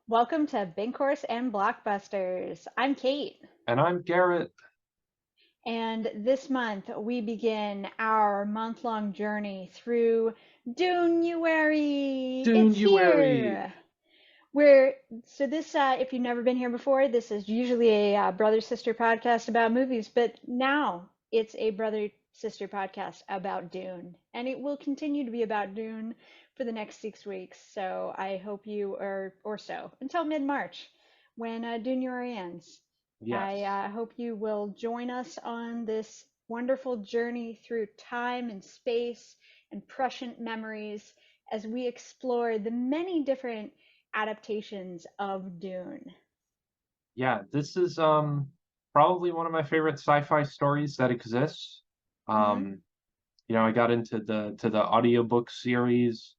Welcome to Binkhorsts and Blockbusters. I'm Kate, And I'm Gerrit. and this month we begin our month-long journey through Dunuary. It's Dunuary. here. We're if you've never been here before, this is usually a brother-sister podcast about movies, but now it's a brother-sister podcast about Dune, and it will continue to be about Dune for the next 6 weeks. So I hope you are, or so, until mid-March when Dunuary ends. I Yes. hope you will join us on this wonderful journey through time and space and prescient memories as we explore the many different adaptations of Dune. Yeah, this is probably one of my favorite sci-fi stories that exists. Hmm. Um, I got into the audiobook series,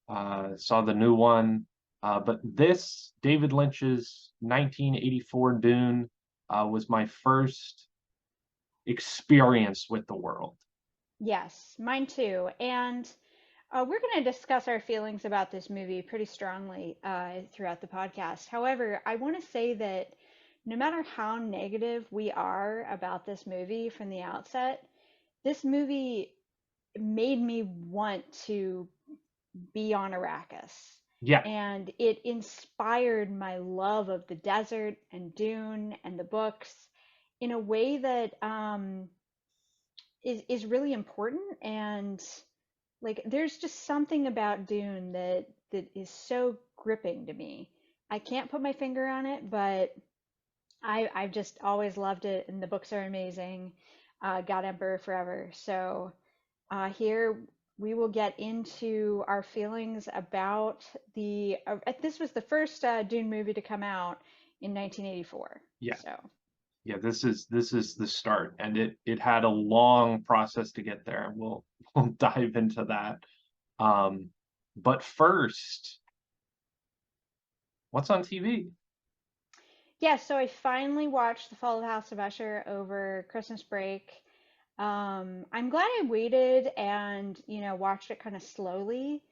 saw the new one. But this David Lynch's 1984 Dune was my first experience with the world. Yes, mine too. And we're going to discuss our feelings about this movie pretty strongly throughout the podcast. However, I want to say that no matter how negative we are about this movie from the outset, this movie made me want to be on Arrakis. Yeah, And it inspired my love of the desert and Dune and the books in a way that is really important. And like, there's just something about Dune that is so gripping to me. I can't put my finger on it, but I've just always loved it, and the books are amazing. God Emperor Forever. So here we will get into our feelings about the. This was the first Dune movie to come out in 1984. yeah. So Yeah, this is the start, and it had a long process to get there. We'll dive into that. But first, what's on TV? yeah, so I finally watched The Fall of the House of Usher over Christmas break. I'm glad I waited and watched it kind of slowly,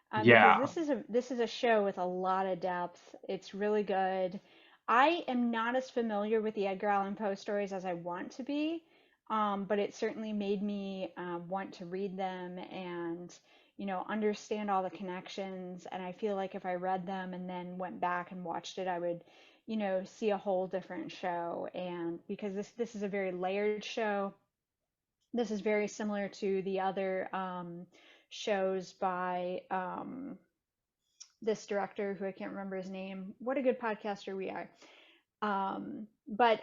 because Yeah, this is a show with a lot of depth. It's really good. I am not as familiar with the Edgar Allan Poe stories as I want to be, but it certainly made me want to read them and understand all the connections. And I feel like if I read them and then went back and watched it, I would see a whole different show. And because this is a very layered show, this is very similar to the other shows by this director who I can't remember his name. What a good podcaster we are. But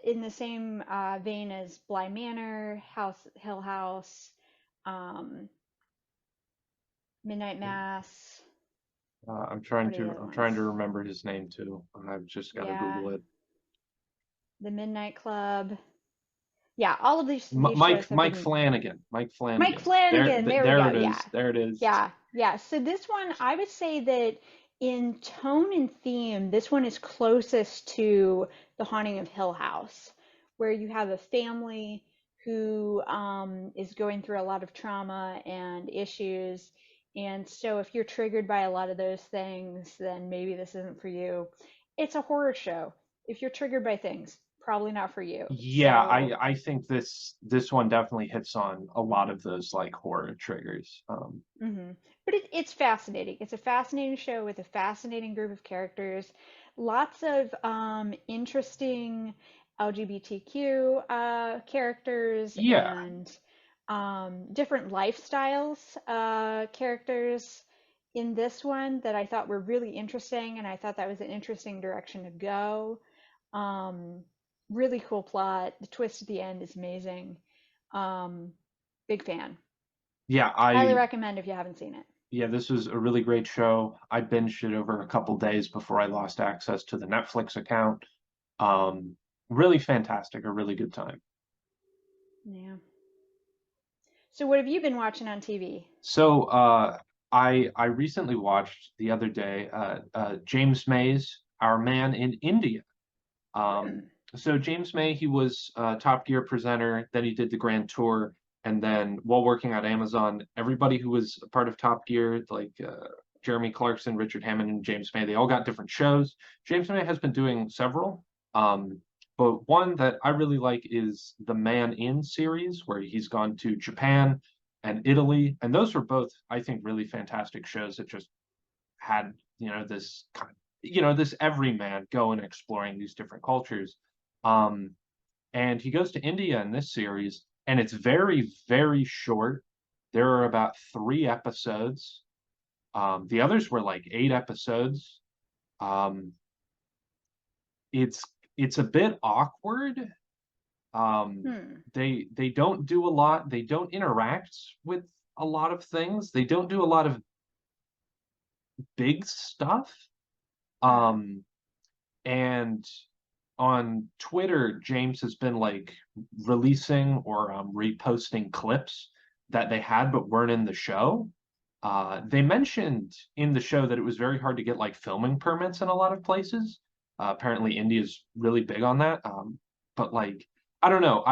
in the same vein as Bly Manor, Hill House, um, Midnight Mass. I'm trying What are the to other I'm ones? trying to remember his name too. I've just got to Yeah, Google it. The Midnight Club. Yeah, all of these shows Mike have Mike been. Flanagan. Mike Mike Flanagan. Flanagan, there we There go. it Yeah. is. There it is. Yeah. Yeah. So this one, I would say that in tone and theme, this one is closest to The Haunting of Hill House, where you have a family who is going through a lot of trauma and issues. And so if you're triggered by a lot of those things, then maybe this isn't for you. It's a horror show. If you're triggered by things, probably not for you. Yeah, So I think this one definitely hits on a lot of those like horror triggers. But it's fascinating. It's a fascinating show with a fascinating group of characters. Lots of interesting LGBTQ characters Yeah, and different lifestyles characters in this one that I thought were really interesting, and I thought that was an interesting direction to go. Um, Really cool plot. The twist at the end is amazing. Um, Big fan. yeah, Highly I recommend if you haven't seen it. yeah, this was a really great show. I binged it over a couple days before I lost access to the Netflix account. Um, Really fantastic, a really good time. Yeah. So what have you been watching on TV? So I recently watched the other day James May's Our Man in India. Um, Hmm. so James May, he was a Top Gear presenter, then he did the Grand Tour, and then while working at Amazon, everybody who was a part of Top Gear, like Jeremy Clarkson, Richard Hammond, and James May. They all got different shows. James May has been doing several. But one that I really like is the Man In series, where he's gone to Japan and Italy. And those were both, I think, really fantastic shows that just had, this kind of, this everyman going exploring these different cultures. Um, and he goes to India in this series, and it's very, very short. There are about 3 episodes. The others were like 8 episodes. Um, it's it's a bit awkward. Um, Hmm. they don't do a lot. They don't interact with a lot of things. They don't do a lot of big stuff. Ah. Um, and on Twitter, James has been like releasing or reposting clips that they had but weren't in the show. They mentioned in the show that it was very hard to get like filming permits in a lot of places. Apparently, India is really big on that. But like, I don't know.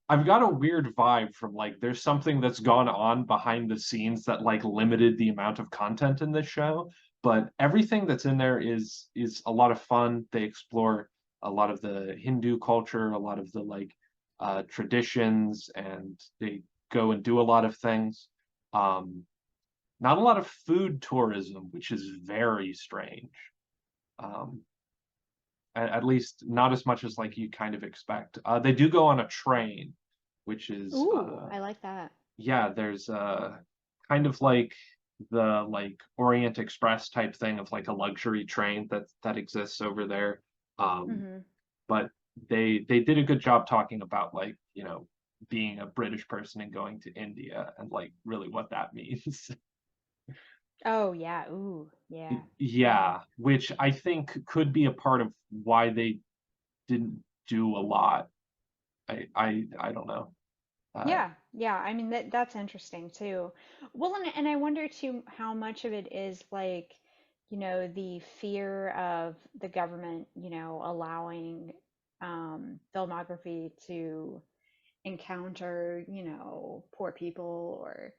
I've got a weird vibe from like there's something that's gone on behind the scenes that like limited the amount of content in this show, but everything that's in there is a lot of fun. They explore a lot of the Hindu culture, a lot of the like traditions, and they go and do a lot of things. Um, Not a lot of food tourism, which is very strange. Um, at least not as much as like you kind of expect. They do go on a train, which is Ooh, I like that. yeah, there's kind of like the like Orient Express type thing of like a luxury train that exists over there. Um, Hmm. but they did a good job talking about like, being a British person and going to India and like really what that means. Oh yeah. Ooh, yeah. Yeah. Yeah, which I think could be a part of why they didn't do a lot. I don't know. Uh, Yeah, yeah. I mean that's interesting too. Well, and I wonder too how much of it is like, the fear of the government, allowing filmography to encounter, poor people or,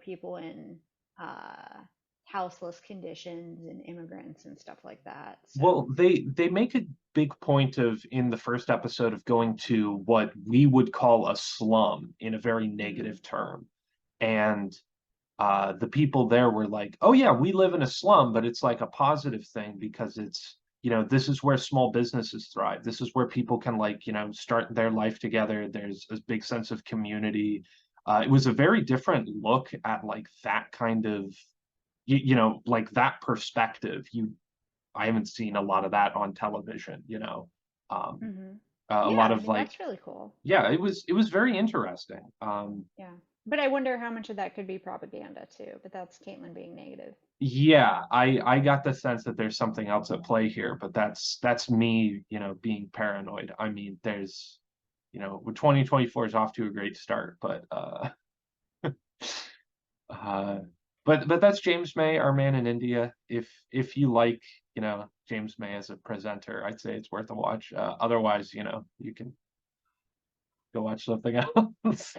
people in uh houseless conditions and immigrants and stuff like that. well, So, they make a big point of in the first episode of going to what we would call a slum in a very mhm. negative term. And the people there were like, "Oh yeah, we live in a slum, but it's like a positive thing because it's, this is where small businesses thrive. This is where people can like, start their life together. There's a big sense of community." It was a very different look at like that kind of, like that perspective. I haven't seen a lot of that on television, Um, Mhm. a Yeah, lot I of mean like, that's really cool. yeah, it was very interesting. Yeah. But I wonder how much of that could be propaganda too. But that's Caitlin being negative. Yeah, I got the sense that there's something else at play here, but that's me, being paranoid. I mean, 2024 is off to a great start, uh, but that's James May, our man in India. If you like, James May as a presenter, I'd say it's worth a watch. Otherwise, you can go watch something else.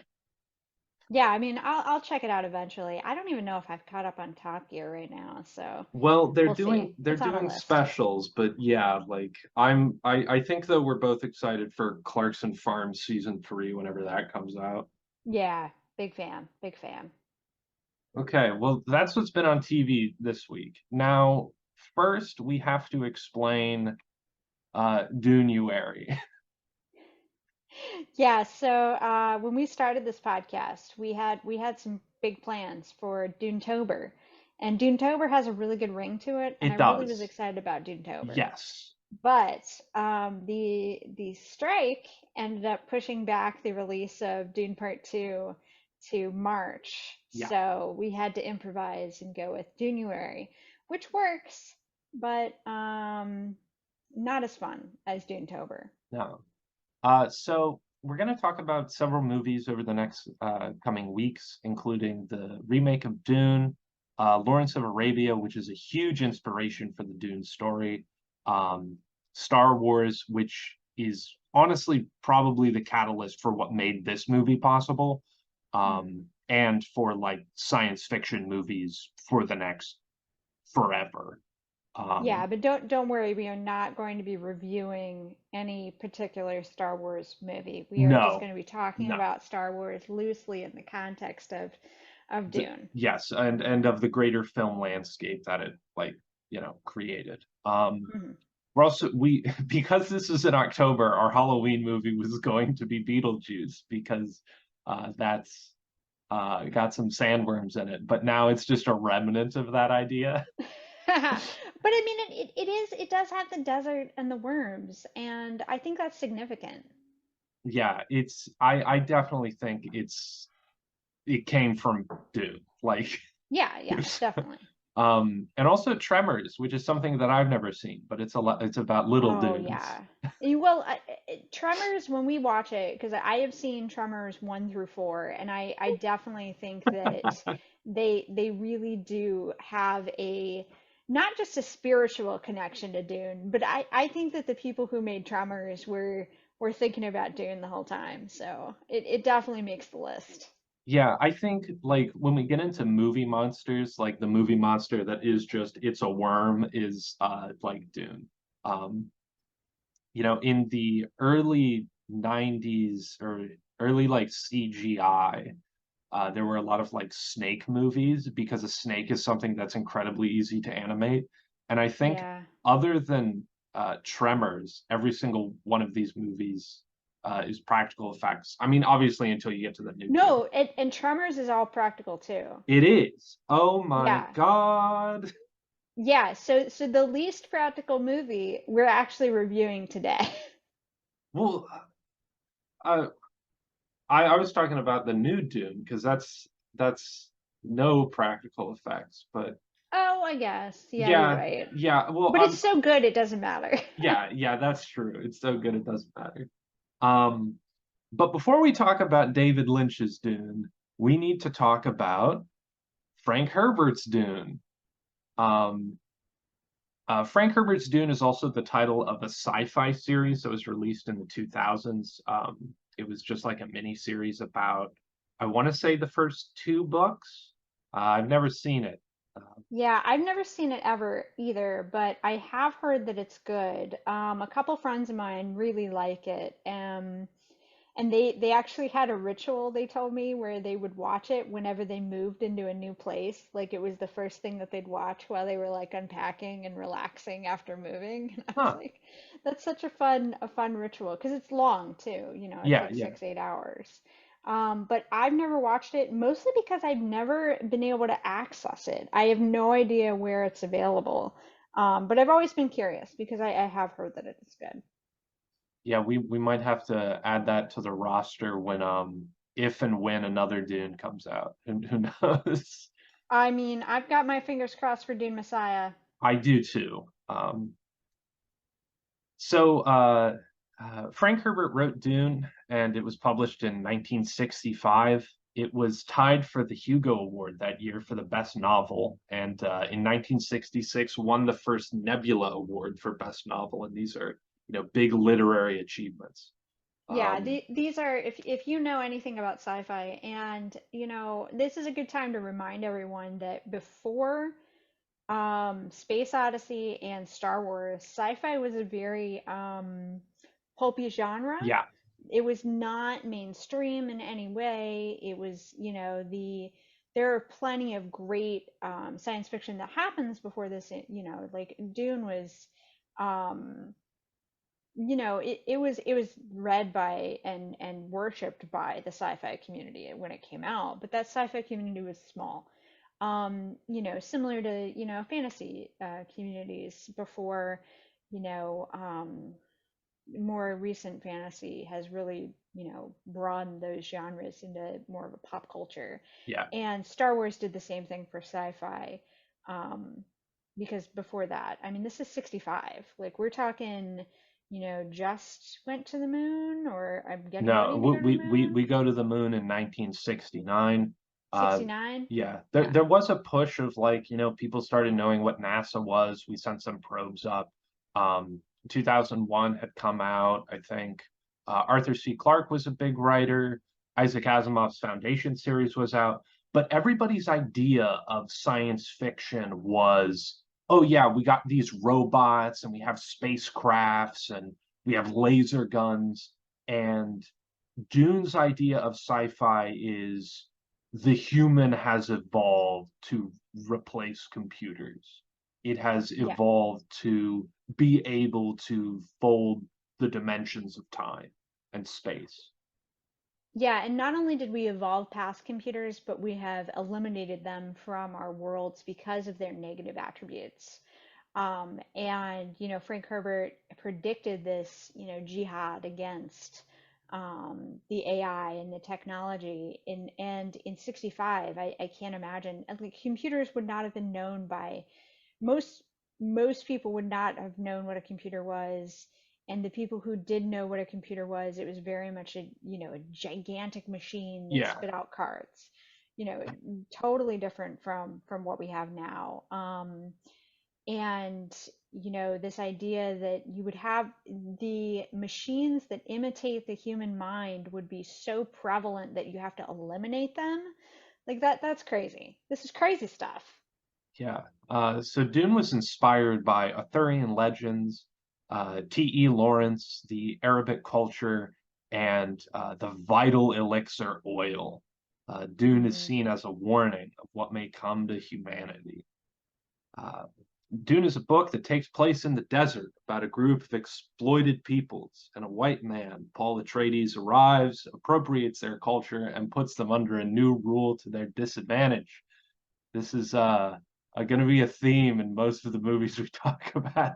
Yeah, I mean I'll check it out eventually. I don't even know if I've caught up on Top Gear right now, so Well, they're we'll doing see. they're It's on a doing list. specials, but yeah, like I think though we're both excited for Clarkson Farms season 3 whenever that comes out. Yeah, big fan, big fan. Okay, well that's what's been on TV this week. Now, first we have to explain Dunuary. Yeah, so when we started this podcast, we had some big plans for Dunetober, and Dunetober has a really good ring to it, and I It really was does. excited about Dunetober. Yes. But the strike ended up pushing back the release of Dune Part 2 to March, Yeah. so we had to improvise and go with Dunuary, which works, but not as fun as Dunetober. No. So we're going to talk about several movies over the next coming weeks, including the remake of Dune, Lawrence of Arabia, which is a huge inspiration for the Dune story, um, Star Wars, which is honestly probably the catalyst for what made this movie possible, Hmm. and for like science fiction movies for the next forever. Yeah, Um, but don't worry, we are not going to be reviewing any particular Star Wars movie. We are just no, going to be talking no. about Star Wars loosely in the context of Dune. Yes, and of the greater film landscape that it created. Mhm. We're also we because this is in October, our Halloween movie was going to be Beetlejuice because that's got some sandworms in it, but now it's just a remnant of that idea. But I mean, it does have the desert and the worms, and I think that's significant. Yeah, I definitely think it came from Dune. Like Yeah, yeah, definitely. and also Tremors, which is something that I've never seen, but it's about little Oh dunes. yeah. Well, Tremors, when we watch it, because I have seen Tremors 1 through 4, and I definitely think that they really do have a not just a spiritual connection to Dune, but I think that the people who made Tremors were thinking about Dune the whole time. So it definitely makes the list. Yeah, I think like when we get into movie monsters, like the movie monster that is just it's a worm is like Dune. Um, in the early 90s or early like CGI, there were a lot of like snake movies because a snake is something that's incredibly easy to animate. And I think Yeah. other than Tremors, every single one of these movies is practical effects. I mean, obviously until you get to the new Dune. No, and Tremors is all practical too. It is. Oh my Yeah. God. Yeah, so the least practical movie we're actually reviewing today. Well, uh, I was talking about the new Dune because that's no practical effects, but Oh, I guess. Yeah, you're yeah, right. yeah. Well, But it's so good it doesn't matter. yeah, that's true. It's so good it doesn't matter. Um, but before we talk about David Lynch's Dune, we need to talk about Frank Herbert's Dune. Um, Frank Herbert's Dune is also the title of a sci-fi series that was released in the 2000s. It was just like a mini series about, I want to say the first two books. I've never seen it. Yeah, I've never seen it ever either, but I have heard that it's good. A couple friends of mine really like it. And they actually had a ritual, they told me, where they would watch it whenever they moved into a new place. Like it was the first thing that they'd watch while they were like unpacking and relaxing after moving. And I was Huh. like, that's such a fun ritual because it's long too, it's Yeah, like yeah. 6, 8 hours. But I've never watched it mostly because I've never been able to access it. I have no idea where it's available. But I've always been curious because I have heard that it is good. Yeah, we might have to add that to the roster when if and when another Dune comes out. And who knows? I mean, I've got my fingers crossed for Dune Messiah. I do too. So Frank Herbert wrote Dune, and it was published in 1965. It was tied for the Hugo Award that year for the best novel, and in 1966 won the first Nebula Award for best novel. And these are, big literary achievements. Yeah, Um, these are if you know anything about sci-fi, and this is a good time to remind everyone that before Space Odyssey and Star Wars, sci-fi was a very pulpy genre. yeah, It was not mainstream in any way. It was, there are plenty of great science fiction that happens before this, like Dune was um it was read by and worshipped by the sci-fi community when it came out, but that sci-fi community was small. Similar to, fantasy communities before, you know, um, more recent fantasy has really, broadened those genres into more of a pop culture. yeah. And Star Wars did the same thing for sci-fi. Um, because before that, I mean, this is 65. Like we're talking, just went to the moon or I'm getting No, ready to go to the we moon. go to the moon in 1969. Uh, 69? yeah, there Yeah. there was a push of like, people started knowing what NASA was. We sent some probes up. 2001 had come out, I think. Arthur C. Clarke was a big writer. Isaac Asimov's Foundation series was out. But everybody's idea of science fiction was oh yeah, we got these robots and we have spacecrafts and we have laser guns. And Dune's idea of sci-fi is the human has evolved to replace computers. It has Yeah. evolved to be able to fold the dimensions of time and space. Yeah, and not only did we evolve past computers, but we have eliminated them from our worlds because of their negative attributes. And, Frank Herbert predicted this, jihad against the AI and the technology. And in 65, I can't imagine, like, computers would not have been known by most most people would not have known what a computer was, and the people who did know what a computer was, it was very much a gigantic machine that Yeah, spit out cards, you know totally different from what we have now. And this idea that you would have the machines that imitate the human mind would be so prevalent that you have to eliminate them, like that's crazy. This is crazy stuff. yeah. So Dune was inspired by Arthurian legends, T.E. Lawrence, the Arabic culture, and the vital elixir oil. Dune is Hmm. seen as a warning of what may come to humanity. Uh, Dune is a book that takes place in the desert about a group of exploited peoples, and a white man, Paul Atreides, arrives, appropriates their culture, and puts them under a new rule to their disadvantage. This is going to be a theme in most of the movies we talk about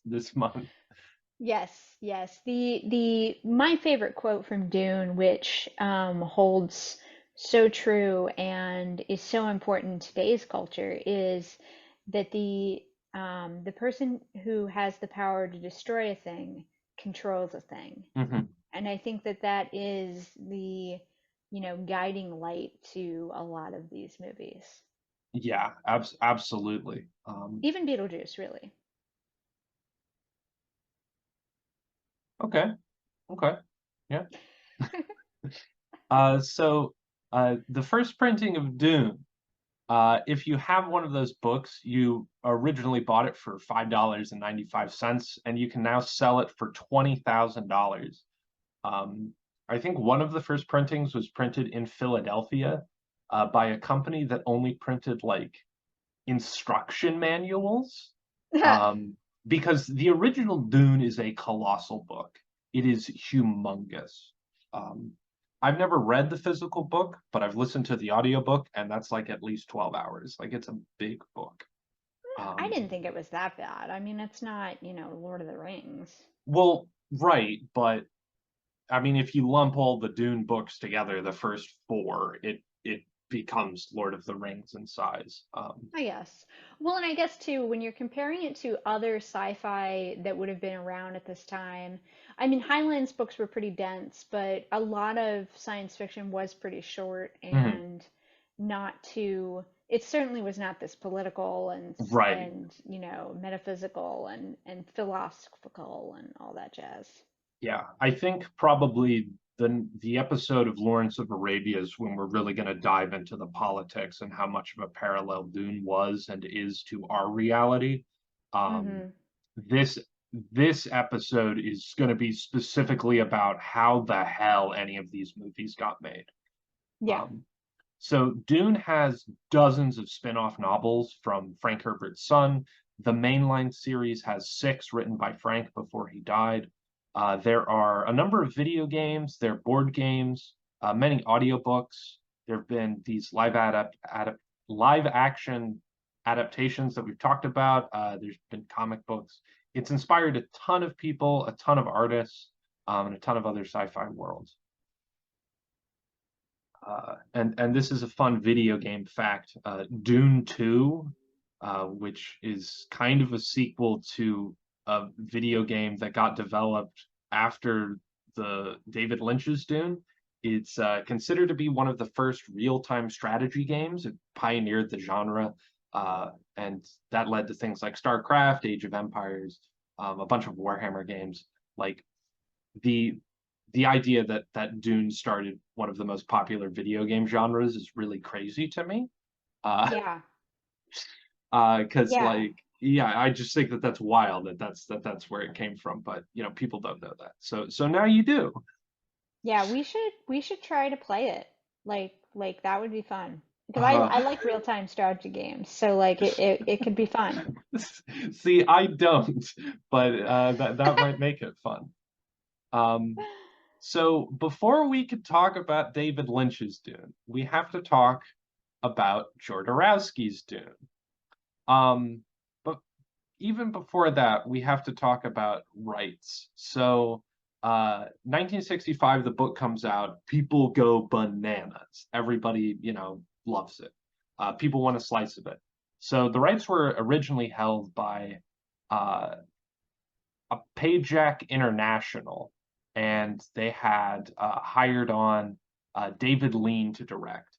this month. Yes, yes. The my favorite quote from Dune, which holds so true and is so important in today's culture, is that the person who has the power to destroy a thing controls a thing. Hmm. And I think that that is the guiding light to a lot of these movies. Yeah, absolutely. Even Beetlejuice, really. Okay, okay, yeah. So the first printing of Dune. If you have one of those books, you originally bought it for $5.95, and you can now sell it for $20,000. Um, I think one of the first printings was printed in Philadelphia by a company that only printed like instruction manuals. Um, because the original Dune is a colossal book. It is humongous. Um, I've never read the physical book, but I've listened to the audiobook, and that's like at least 12 hours. Like it's a big book. I Um, didn't think it was that bad. I mean, it's not, Lord of the Rings. well, right, but I mean, if you lump all the Dune books together, the first four, it becomes Lord of the Rings in size. I guess. Well, and I guess too, when you're comparing it to other sci-fi that would have been around at this time, I mean, Heinlein's books were pretty dense, but a lot of science fiction was pretty short Mhm. and not too, it certainly was not this political Right. and metaphysical and philosophical and all that jazz. Yeah, I think probably the episode of Lawrence of Arabia is when we're really going to dive into the politics and how much of a parallel Dune was and is to our reality. Um, Mm-hmm. this this episode is going to be specifically about how the hell any of these movies got made. Yeah. Um, so Dune has dozens of spin-off novels from Frank Herbert's son. The mainline series has six written by Frank before he died. There are a number of video games, there are board games, many audiobooks. There have been these live action adaptations that we've talked about. There's been comic books. It's inspired a ton of people, a ton of artists, and a ton of other sci-fi worlds. And this is a fun video game fact. Dune 2, which is kind of a sequel to a video game that got developed after the David Lynch's Dune. It's considered to be one of the first real-time strategy games. It pioneered the genre, and that led to things like StarCraft, Age of Empires, a bunch of Warhammer games. Like the the idea that Dune started one of the most popular video game genres is really crazy to me. Uh, Yeah. because Yeah. Yeah, I just think that that's wild that's where it came from, but people don't know that. So now you do. Yeah, we should try to play it. Like that would be fun. Because Uh, I like real-time strategy games. So like it could be fun. see, I don't, but that might make it fun. Um, so before we could talk about David Lynch's Dune, we have to talk about Jodorowsky's Dune. But even before that, we have to talk about rights. So, 1965, the book comes out. People go bananas. Everybody, loves it. People want a slice of it. So the rights were originally held by uh, a Payjack International, and they had hired on David Lean to direct.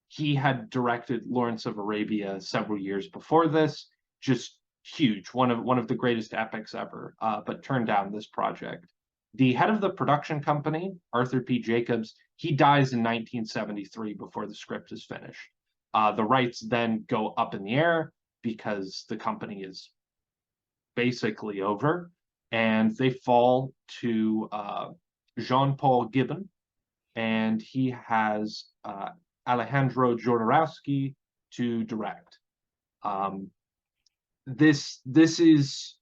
He had directed Lawrence of Arabia several years before this, just huge, one of the greatest epics ever, but turned down this project. The head of the production company, Arthur P. Jacobs, he dies in 1973 before the script is finished. The rights then go up in the air because the company is basically over, and they fall to Jean-Paul Gibbon, and he has Alejandro Jodorowsky to direct. Um, this is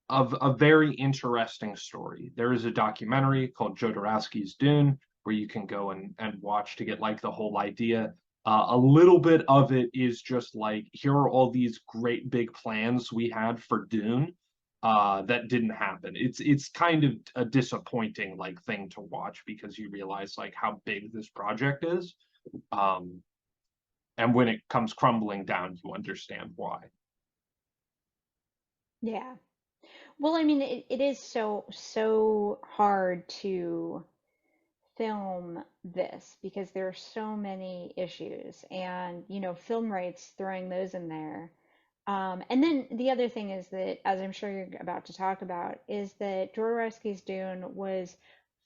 of a very interesting story. There is a documentary called Jodorowsky's Dune where you can go and watch to get like the whole idea. A little bit of it is just like, here are all these great big plans we had for Dune that didn't happen. It's kind of a disappointing like thing to watch because you realize like how big this project is. Um, and when it comes crumbling down, you understand why. Yeah. Well, I mean, it is so hard to film this because there are so many issues and, film rights throwing those in there. And then the other thing is that, as I'm sure you're about to talk about, is that Jodorowsky's Dune was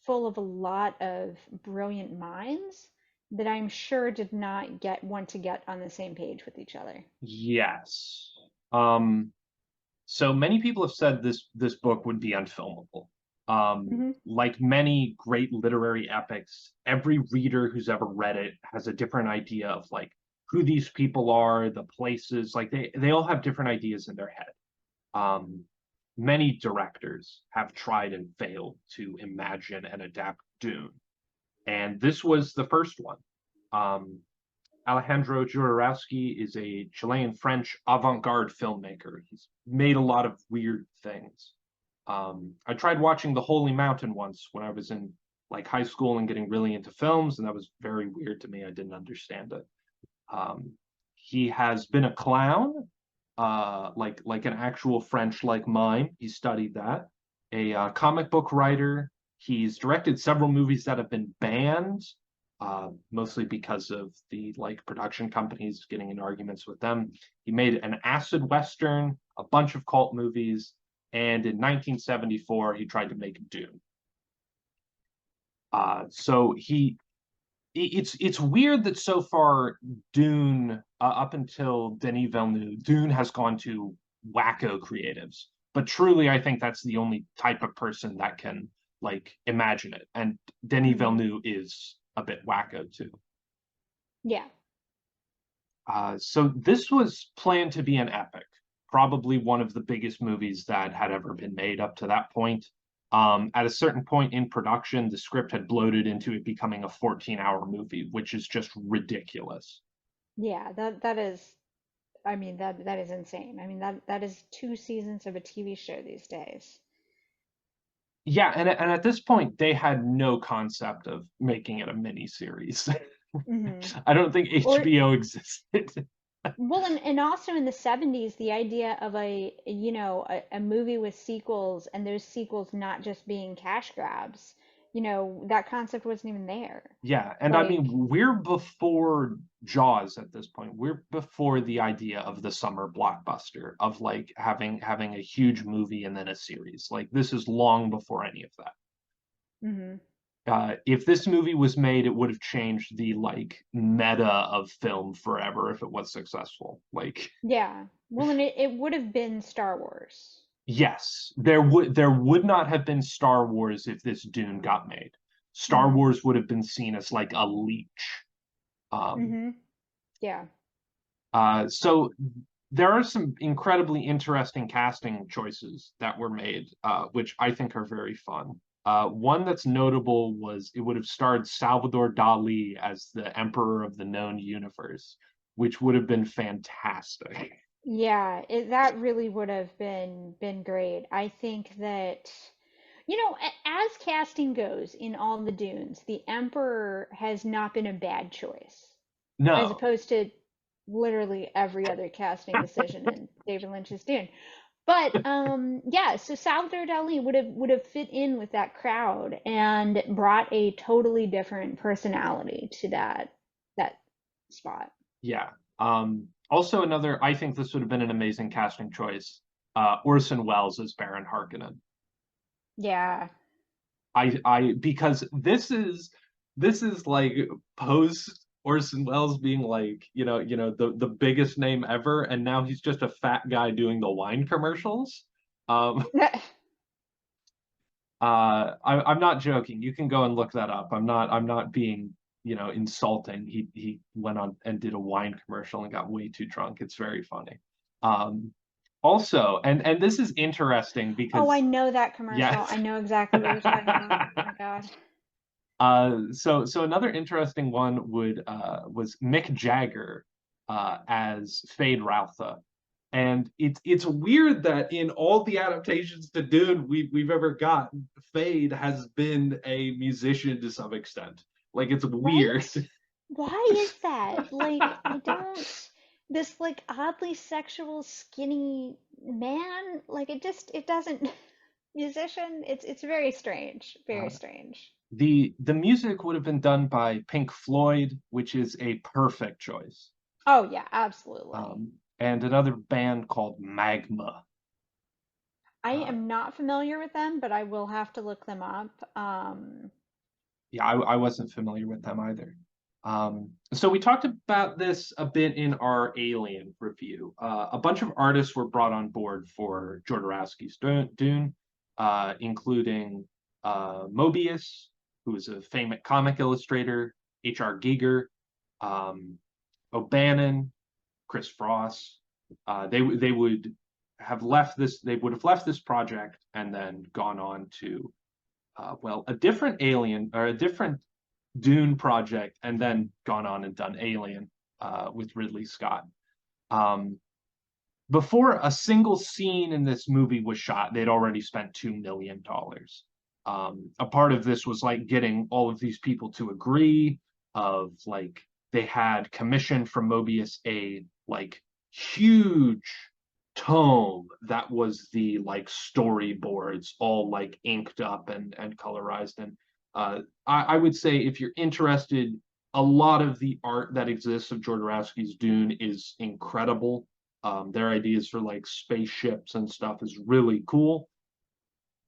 full of a lot of brilliant minds that I'm sure did not want to get on the same page with each other. Yes. Um, so many people have said this book would be unfilmable. Hmm. Like many great literary epics, every reader who's ever read it has a different idea of like who these people are, the places, like they all have different ideas in their head. Um, Many directors have tried and failed to imagine and adapt Dune, and this was the first one. Um, Alejandro Jodorowsky is a Chilean French avant garde filmmaker. He's made a lot of weird things. I tried watching The Holy Mountain once when I was in like high school and getting really into films, and that was very weird to me. I didn't understand it. Um, he has been a clown, like an actual French like mime. He studied that. A comic book writer. He's directed several movies that have been banned, mostly because of the like production companies getting in arguments with them. He made an acid western, a bunch of cult movies, and in 1974 he tried to make Dune. So it's weird that so far Dune, up until Denis Villeneuve, Dune has gone to wacko creatives. But truly, I think that's the only type of person that can like imagine it. And Denis Hmm. Villeneuve is a bit wacko too. Yeah. So this was planned to be an epic, probably one of the biggest movies that had ever been made up to that point. At a certain point in production, the script had bloated into it becoming a 14-hour movie, which is just ridiculous. Yeah, that is, I mean, that is insane. I mean, that is 2 seasons of a TV show these days. Yeah, and at this point, they had no concept of making it a mini series. Hmm. I don't think Or HBO existed. well, and also in the 70s, the idea of a movie with sequels and those sequels not just being cash grabs, that concept wasn't even there. Yeah, and I mean, Like, we're before Jaws at this point. We're before the idea of the summer blockbuster of like having a huge movie and then a series. Like this is long before any of that. hmm If this movie was made, it would have changed the like meta of film forever if it was successful. Like, Yeah. Well, and it would have been Star Wars. yes, there would not have been Star Wars if this Dune got made. Star Mm-hmm. Wars would have been seen as like a leech. Um, Mm-hmm. Yeah. so there are some incredibly interesting casting choices that were made, which I think are very fun. One that's notable was it would have starred Salvador Dali as the Emperor of the known universe, which would have been fantastic. Yeah, that really would have been great. I think that, as casting goes in all the Dunes, the Emperor has not been a bad choice, as No, opposed to literally every other casting decision in David Lynch's Dune. But yeah, so Salvador Dali would have fit in with that crowd and brought a totally different personality to that spot. yeah. Also, another, I think this would have been an amazing casting choice. Orson Welles as Baron Harkonnen. Yeah. Because this is like post Orson Welles being like, the biggest name ever, and now he's just a fat guy doing the wine commercials. Um, I'm not joking. You can go and look that up. I'm not being, insulting. He went on and did a wine commercial and got way too drunk. It's very funny. Um, Also, and this is interesting Oh, I because know that commercial. I yes. know exactly what you're talking about. Oh my God. So another interesting one was Mick Jagger as Fade Routha, and it's weird that in all the adaptations to Dune we've ever gotten, Fade has been a musician to some extent. Like, it's weird. Right? Why is that? Like, I don't, this like oddly sexual skinny man, like it doesn't, musician, it's very strange. Very Uh, strange. the music would have been done by Pink Floyd, which is a perfect choice. Oh yeah, absolutely. And another band called Magma. I Uh, am not familiar with them, but I will have to look them up. yeah, I wasn't familiar with them either. So we talked about this a bit in our Alien review. A bunch of artists were brought on board for Jodorowsky's Dune, including Mobius, who is a famous comic illustrator, H.R. Giger, um, O'Bannon, Chris Frost. They would have left this. They would have left this project and then gone on to a different Alien or a different Dune project, and then gone on and done Alien with Ridley Scott. Um, Before a single scene in this movie was shot, they'd already spent $2 million. A part of this was like getting all of these people to agree. Of like, they had commissioned from Mobius a like huge tome that was the like storyboards all like inked up and colorized. And I would say, if you're interested, a lot of the art that exists of Jodorowsky's Dune is incredible. Their ideas for like spaceships and stuff is really cool.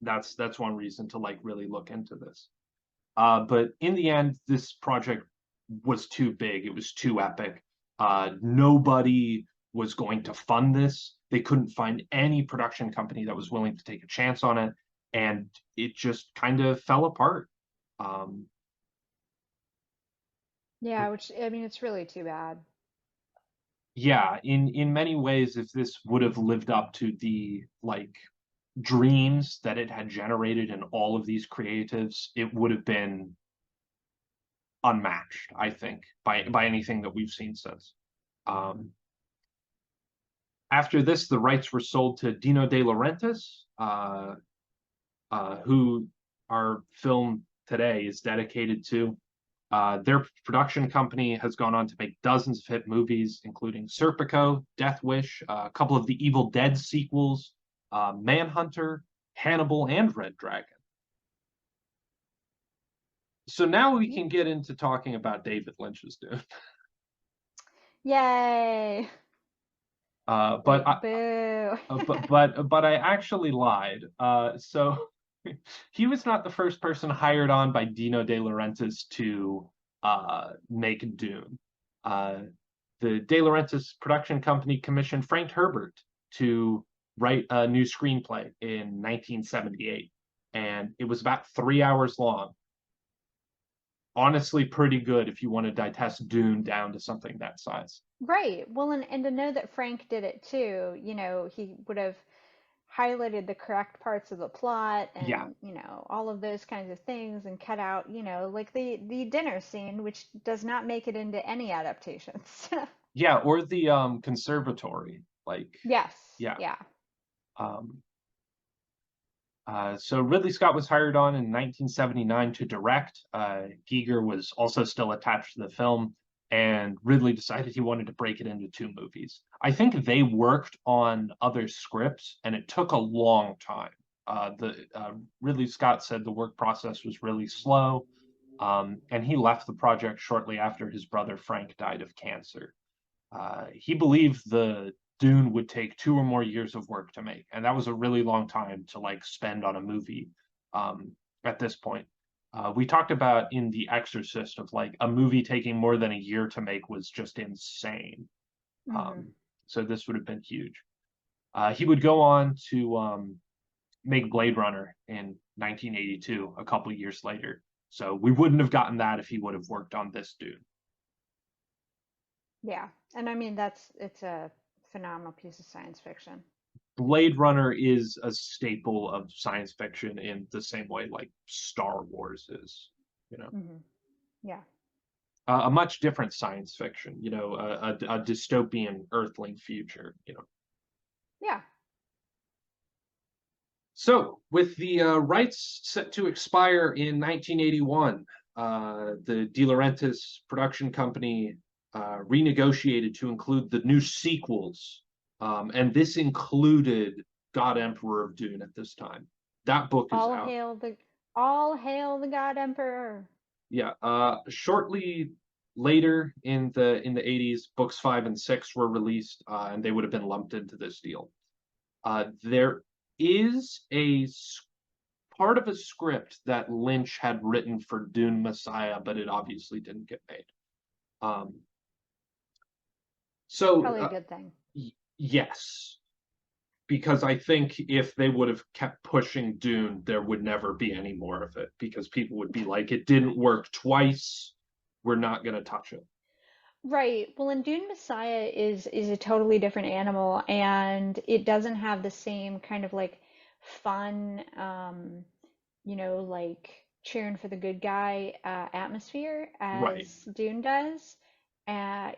That's one reason to like really look into this. But in the end, this project was too big. It was too epic. Nobody was going to fund this. They couldn't find any production company that was willing to take a chance on it, and it just kind of fell apart. Um, yeah, which I mean, it's really too bad. yeah, in many ways, if this would have lived up to the like dreams that it had generated in all of these creatives, it would have been unmatched, I think, by anything that we've seen since. Um, After this, the rights were sold to Dino De Laurentiis, who our film today is dedicated to. Their production company has gone on to make dozens of hit movies, including Serpico, Death Wish, a couple of the Evil Dead sequels, Manhunter, Hannibal, and Red Dragon. So now we Yeah. can get into talking about David Lynch's Dune. Yay! Uh, but Wait, I, boo. but I actually lied. So He was not the first person hired on by Dino De Laurentiis to make Dune. Uh, the De Laurentiis production company commissioned Frank Herbert to write a new screenplay in 1978, and it was about 3 hours long. Honestly, pretty good if you want to digest Dune down to something that size. Right. Well, and to know that Frank did it too, he would have highlighted the correct parts of the plot Yeah, and, all of those kinds of things and cut out, like the dinner scene, which does not make it into any adaptations. yeah, or the conservatory, like, Yes. yeah. Yeah. Um, so Ridley Scott was hired on in 1979 to direct. Giger was also still attached to the film, and Ridley decided he wanted to break it into 2 movies. I think they worked on other scripts, and it took a long time. The Ridley Scott said the work process was really slow, and he left the project shortly after his brother Frank died of cancer. He believed the Dune would take 2 or more years of work to make, and that was a really long time to like spend on a movie. At this point, we talked about in The Exorcist of like a movie taking more than a year to make was just insane. Hmm. So this would have been huge. He would go on to make Blade Runner in 1982, a couple years later. So we wouldn't have gotten that if he would have worked on this Dune. Yeah. And I mean, it's a phenomenal piece of science fiction. Blade Runner is a staple of science fiction in the same way like Star Wars is, you know, Hmm. Yeah. a much different science fiction, a dystopian Earthling future, Yeah. So, with the rights set to expire in 1981, the De Laurentiis production company renegotiated to include the new sequels, and this included God Emperor of Dune at this time. That book is All out. hail the all hail the God Emperor. Yeah. Shortly later in the 80s, books 5 and 6 were released, and they would have been lumped into this deal. There is a part of a script that Lynch had written for Dune Messiah, but it obviously didn't get made. Um, so Probably a good thing. yes, because I think if they would have kept pushing Dune, there would never be any more of it because people would be like, it didn't work twice. We're not going to touch it. Right. Well, and Dune Messiah is a totally different animal, and it doesn't have the same kind of like fun, like cheering for the good guy atmosphere Right. as Dune does.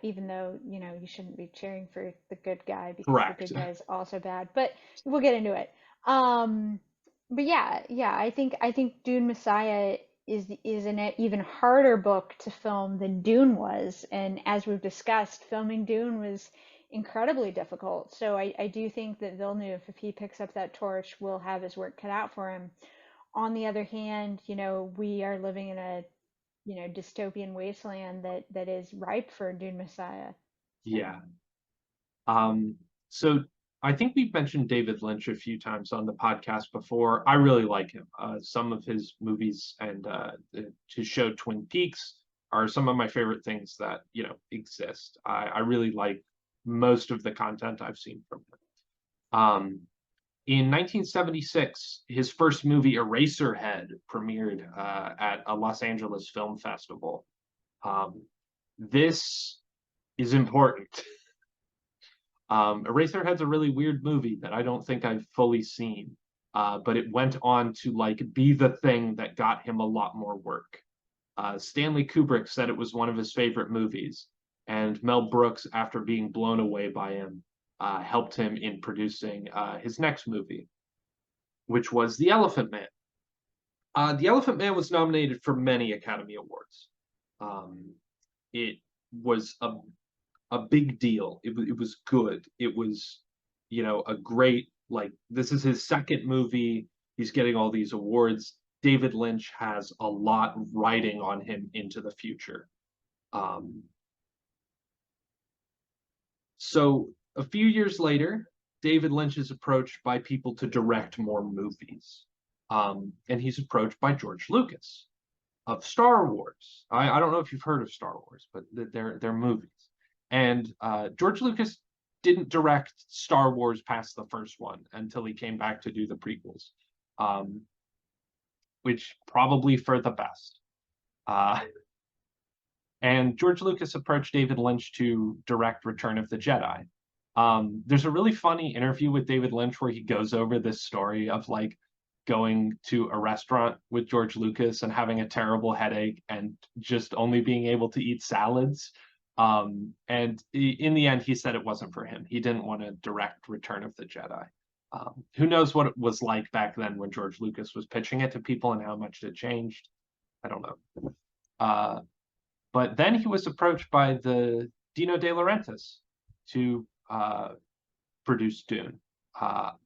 Even though, you shouldn't be cheering for the good guy because the Correct. good guy is also bad. But we'll get into it. Um, but yeah, yeah, I think Dune Messiah is an even harder book to film than Dune was, and as we've discussed, filming Dune was incredibly difficult. So I do think that Villeneuve, if he picks up that torch, will have his work cut out for him. On the other hand, we are living in a dystopian wasteland that is ripe for Dune Messiah. So Yeah. So I think we've mentioned David Lynch a few times on the podcast before. I really like him. Some of his movies and his show Twin Peaks are some of my favorite things that exist. I really like most of the content I've seen from him. In 1976, his first movie, Eraserhead, premiered at a Los Angeles film festival. This is important. Eraserhead's a really weird movie that I don't think I've fully seen, but it went on to like be the thing that got him a lot more work. Stanley Kubrick said it was one of his favorite movies, and Mel Brooks, after being blown away by him, helped him in producing his next movie, which was The Elephant Man. The Elephant Man was nominated for many Academy Awards. Um, it was a big deal. It was good. It was, a great like this is his second movie. He's getting all these awards. David Lynch has a lot riding on him into the future. Um, so a few years later, David Lynch is approached by people to direct more movies. And he's approached by George Lucas of Star Wars. I don't know if you've heard of Star Wars, but they're movies. And George Lucas didn't direct Star Wars past the first one until he came back to do the prequels, um, which probably for the best. Uh, and George Lucas approached David Lynch to direct Return of the Jedi. There's a really funny interview with David Lynch where he goes over this story of like going to a restaurant with George Lucas and having a terrible headache and just only being able to eat salads. And in the end, he said it wasn't for him. He didn't want to direct Return of the Jedi. Who knows what it was like back then when George Lucas was pitching it to people and how much it changed? I don't know. But then he was approached by the Dino De Laurentiis to produce Dune.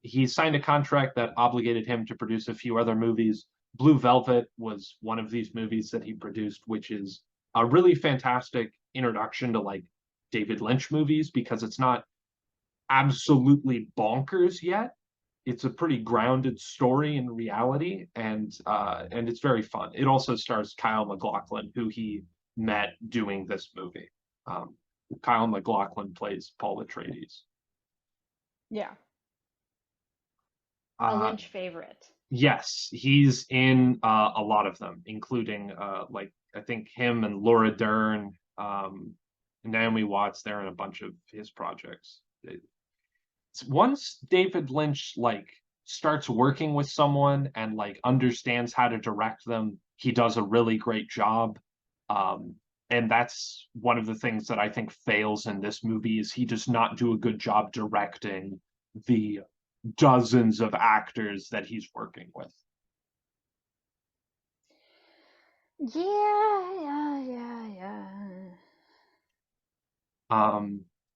He signed a contract that obligated him to produce a few other movies. Blue Velvet was one of these movies that he produced, which is a really fantastic introduction to like David Lynch movies because it's not absolutely bonkers yet. It's a pretty grounded story in reality, and it's very fun. It also stars Kyle MacLachlan, who he met doing this movie. Kyle MacLachlan plays Paul Atreides. Yeah. A Uh, Lynch favorite. yes, he's in a lot of them, including like I think him and Laura Dern, Naomi Watts. They're in a bunch of his projects. Once David Lynch like starts working with someone and like understands how to direct them, he does a really great job. And that's one of the things that I think fails in this movie is he does not do a good job directing the dozens of actors that he's working with. Yeah.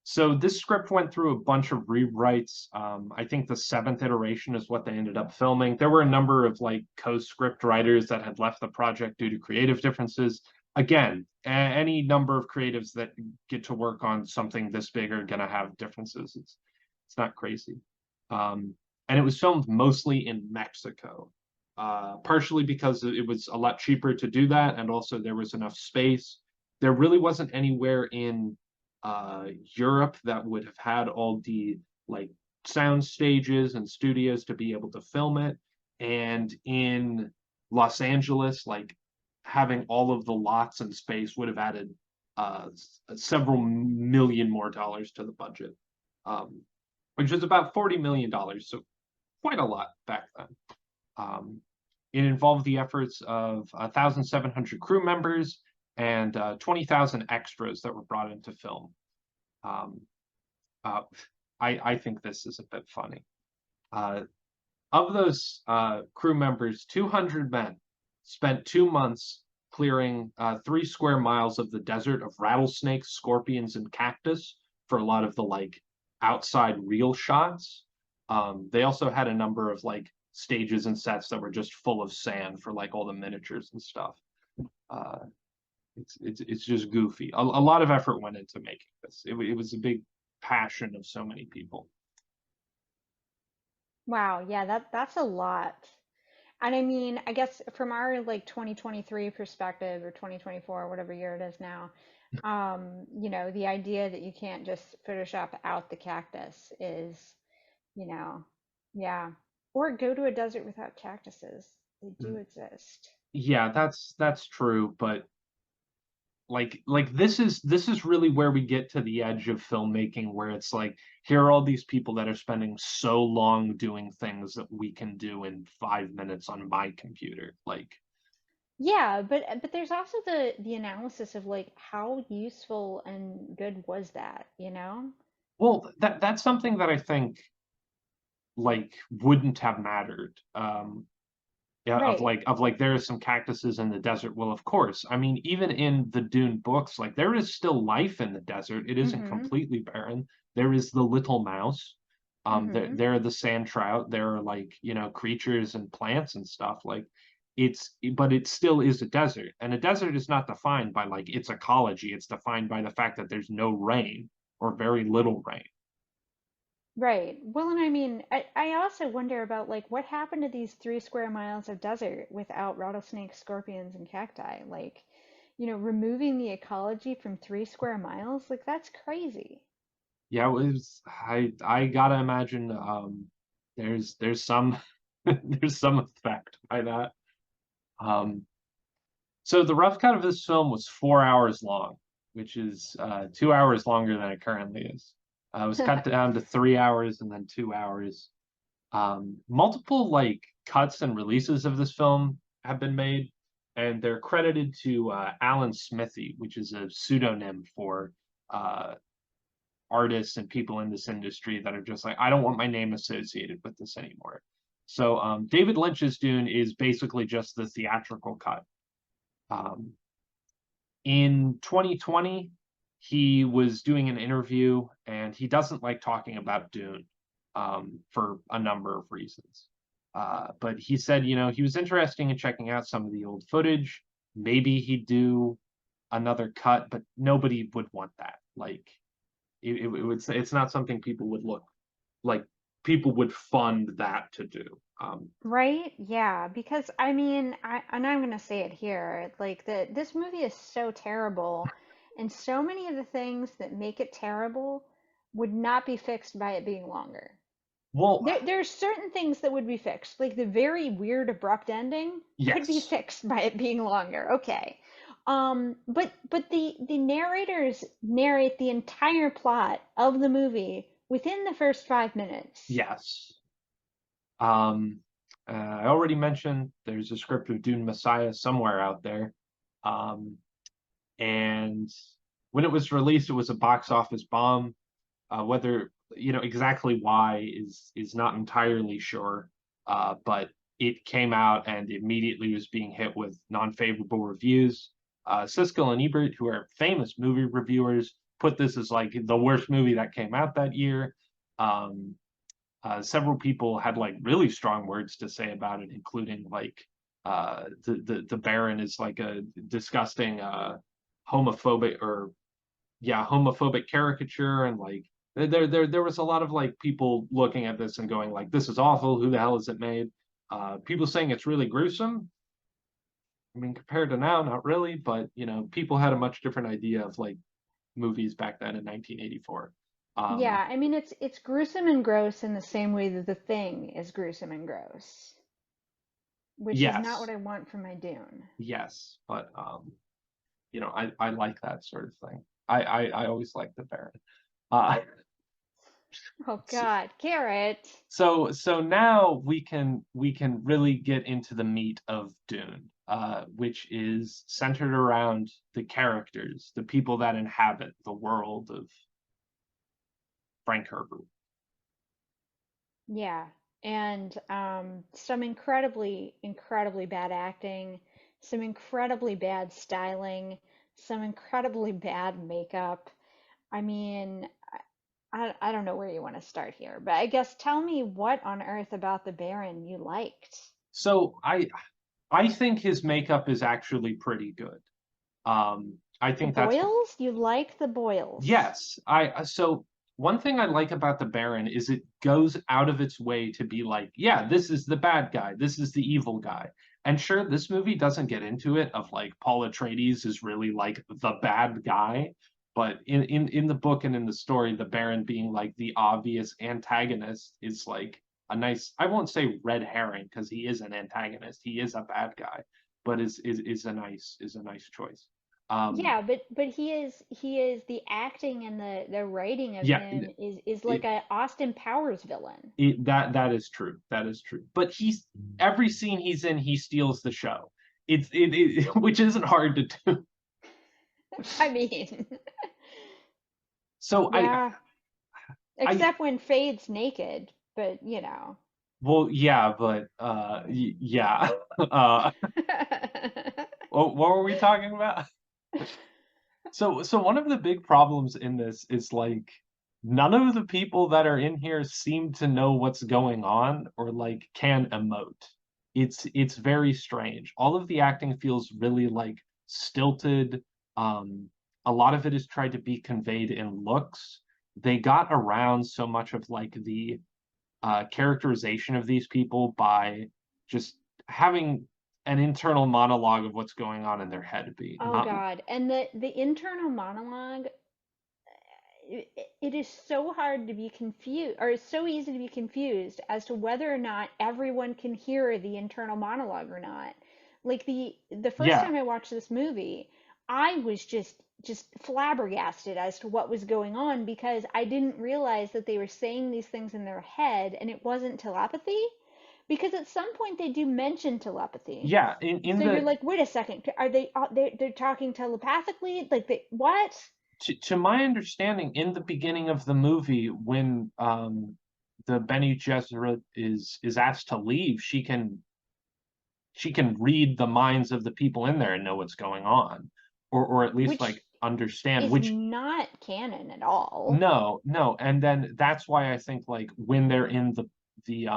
So this script went through a bunch of rewrites. I think the seventh iteration is what they ended up filming. There were a number of like co-script writers that had left the project due to creative differences. Again, any number of creatives that get to work on something this big are going to have differences. It's not crazy. And it was filmed mostly in Mexico, partially because it was a lot cheaper to do that, and also there was enough space. There really wasn't anywhere in Europe that would have had all the like sound stages and studios to be able to film it. And in Los Angeles, like having all of the lots and space would have added several million more dollars to the budget, which was about $40 million. So quite a lot back then. It involved the efforts of 1,700 crew members and 20,000 extras that were brought into film. I think this is a bit funny. Of those crew members, 200 men spent 2 months clearing 3 square miles of the desert of rattlesnakes, scorpions, and cactus for a lot of the like outside real shots. They also had a number of like stages and sets that were just full of sand for like all the miniatures and stuff. It's just goofy. A lot of effort went into making this. It was a big passion of so many people. Wow, yeah, that's a lot. And I mean, I guess from our like 2023 perspective or 2024, whatever year it is now, the idea that you can't just Photoshop out the cactus is, you know, yeah. Or go to a desert without cactuses. They do exist. Yeah, that's true, but like this is really where we get to the edge of filmmaking where it's like here are all these people that are spending so long doing things that we can do in 5 minutes on my computer. Like, Yeah, but there's also the analysis of like how useful and good was that, you know? well, that's something that I think like wouldn't have mattered. Yeah, Right. of like there are some cactuses in the desert. Well, of course. I mean, even in the Dune books, like there is still life in the desert. It isn't Mm-hmm. completely barren. There is the little mouse. Mm-hmm. There are the sand trout. There are like, creatures and plants and stuff. Like but it still is a desert. And a desert is not defined by like its ecology. It's defined by the fact that there's no rain or very little rain. Right. Well, and I mean, I also wonder about like what happened to these 3 square miles of desert without rattlesnakes, scorpions, and cacti? Like, removing the ecology from 3 square miles, like that's crazy. Yeah, it was. I gotta imagine. There's some there's some effect by that. Um, so the rough cut of this film was 4 hours long, which is 2 hours longer than it currently is. It was cut down to 3 hours and then 2 hours. Multiple like cuts and releases of this film have been made, and they're credited to Alan Smithy, which is a pseudonym for uh, artists and people in this industry that are just like, I don't want my name associated with this anymore. So David Lynch's Dune is basically just the theatrical cut. Um, in 2020, he was doing an interview and he doesn't like talking about Dune for a number of reasons. But he said, he was interested in checking out some of the old footage. Maybe he'd do another cut, but nobody would want that. Like, it would say it's not something people would look like, people would fund that to do. Right? Yeah, because I mean, and I'm gonna say it here, like this movie is so terrible, and so many of the things that make it terrible would not be fixed by it being longer. Well, There's certain things that would be fixed, like the very weird abrupt ending could be yes, fixed by it being longer. Okay. But the narrators narrate the entire plot of the movie within the first 5 minutes. yes. Um, I already mentioned there's a script of Dune Messiah somewhere out there. Um, and when it was released, it was a box office bomb. Whether exactly why is not entirely sure, but it came out and immediately was being hit with non-favorable reviews. Siskel and Ebert, who are famous movie reviewers, put this as like the worst movie that came out that year. Um, Several people had like really strong words to say about it, including like the Baron is like a disgusting homophobic or yeah homophobic caricature, and like there was a lot of like people looking at this and going like, this is awful, who the hell is it made. People saying it's really gruesome. I mean, compared to now, not really, but people had a much different idea of like movies back then in 1984. Yeah, I mean it's gruesome and gross in the same way that The Thing is gruesome and gross, which is not what Yes, I want from my Dune. yes, but I like that sort of thing. I always like the Baron. Uh, Oh God, Garrett. so now we can really get into the meat of Dune, which is centered around the characters, the people that inhabit the world of Frank Herbert. Yeah, and some incredibly, incredibly bad acting, some incredibly bad styling, some incredibly bad makeup. I mean, I don't know where you want to start here, but I guess tell me what on earth about the Baron you liked. So I think his makeup is actually pretty good. I The think that's boils? You like the boils? Yes, I so one thing I like about the Baron is it goes out of its way to be like, yeah, this is the bad guy, this is the evil guy. And sure, this movie doesn't get into it of like Paul Atreides is really like the bad guy, but in the book and in the story, the Baron being like the obvious antagonist is like a nice, I won't say red herring because he is an antagonist, he is a bad guy, but is a nice choice. Um, Yeah, but he is the acting and the writing of yeah, him is like it, a Austin Powers villain. that is true. That is true. But he's every scene he's in, he steals the show. Which isn't hard to do. I mean, So yeah, I except when Fade's naked, but well, yeah, but yeah. Uh, what were we talking about? So one of the big problems in this is like none of the people that are in here seem to know what's going on or like can emote. It's very strange. All of the acting feels really like stilted. Um, a lot of it is tried to be conveyed in looks they got around so much of like the characterization of these people by just having an internal monologue of what's going on in their head be Oh not. God. And the internal monologue, it is so hard to be confused, or it's so easy to be confused as to whether or not everyone can hear the internal monologue or not. Like the first Yeah, time I watched this movie, I was just flabbergasted as to what was going on because I didn't realize that they were saying these things in their head and it wasn't telepathy. Because at some point they do mention telepathy. yeah, in So you're the like, wait a second, are they're talking telepathically? Like they what? to my understanding, in the beginning of the movie, when the Bene Gesserit is asked to leave, she can read the minds of the people in there and know what's going on, or at least Which like understand. is Which not canon at all. no, no, and then that's why I think like when they're in the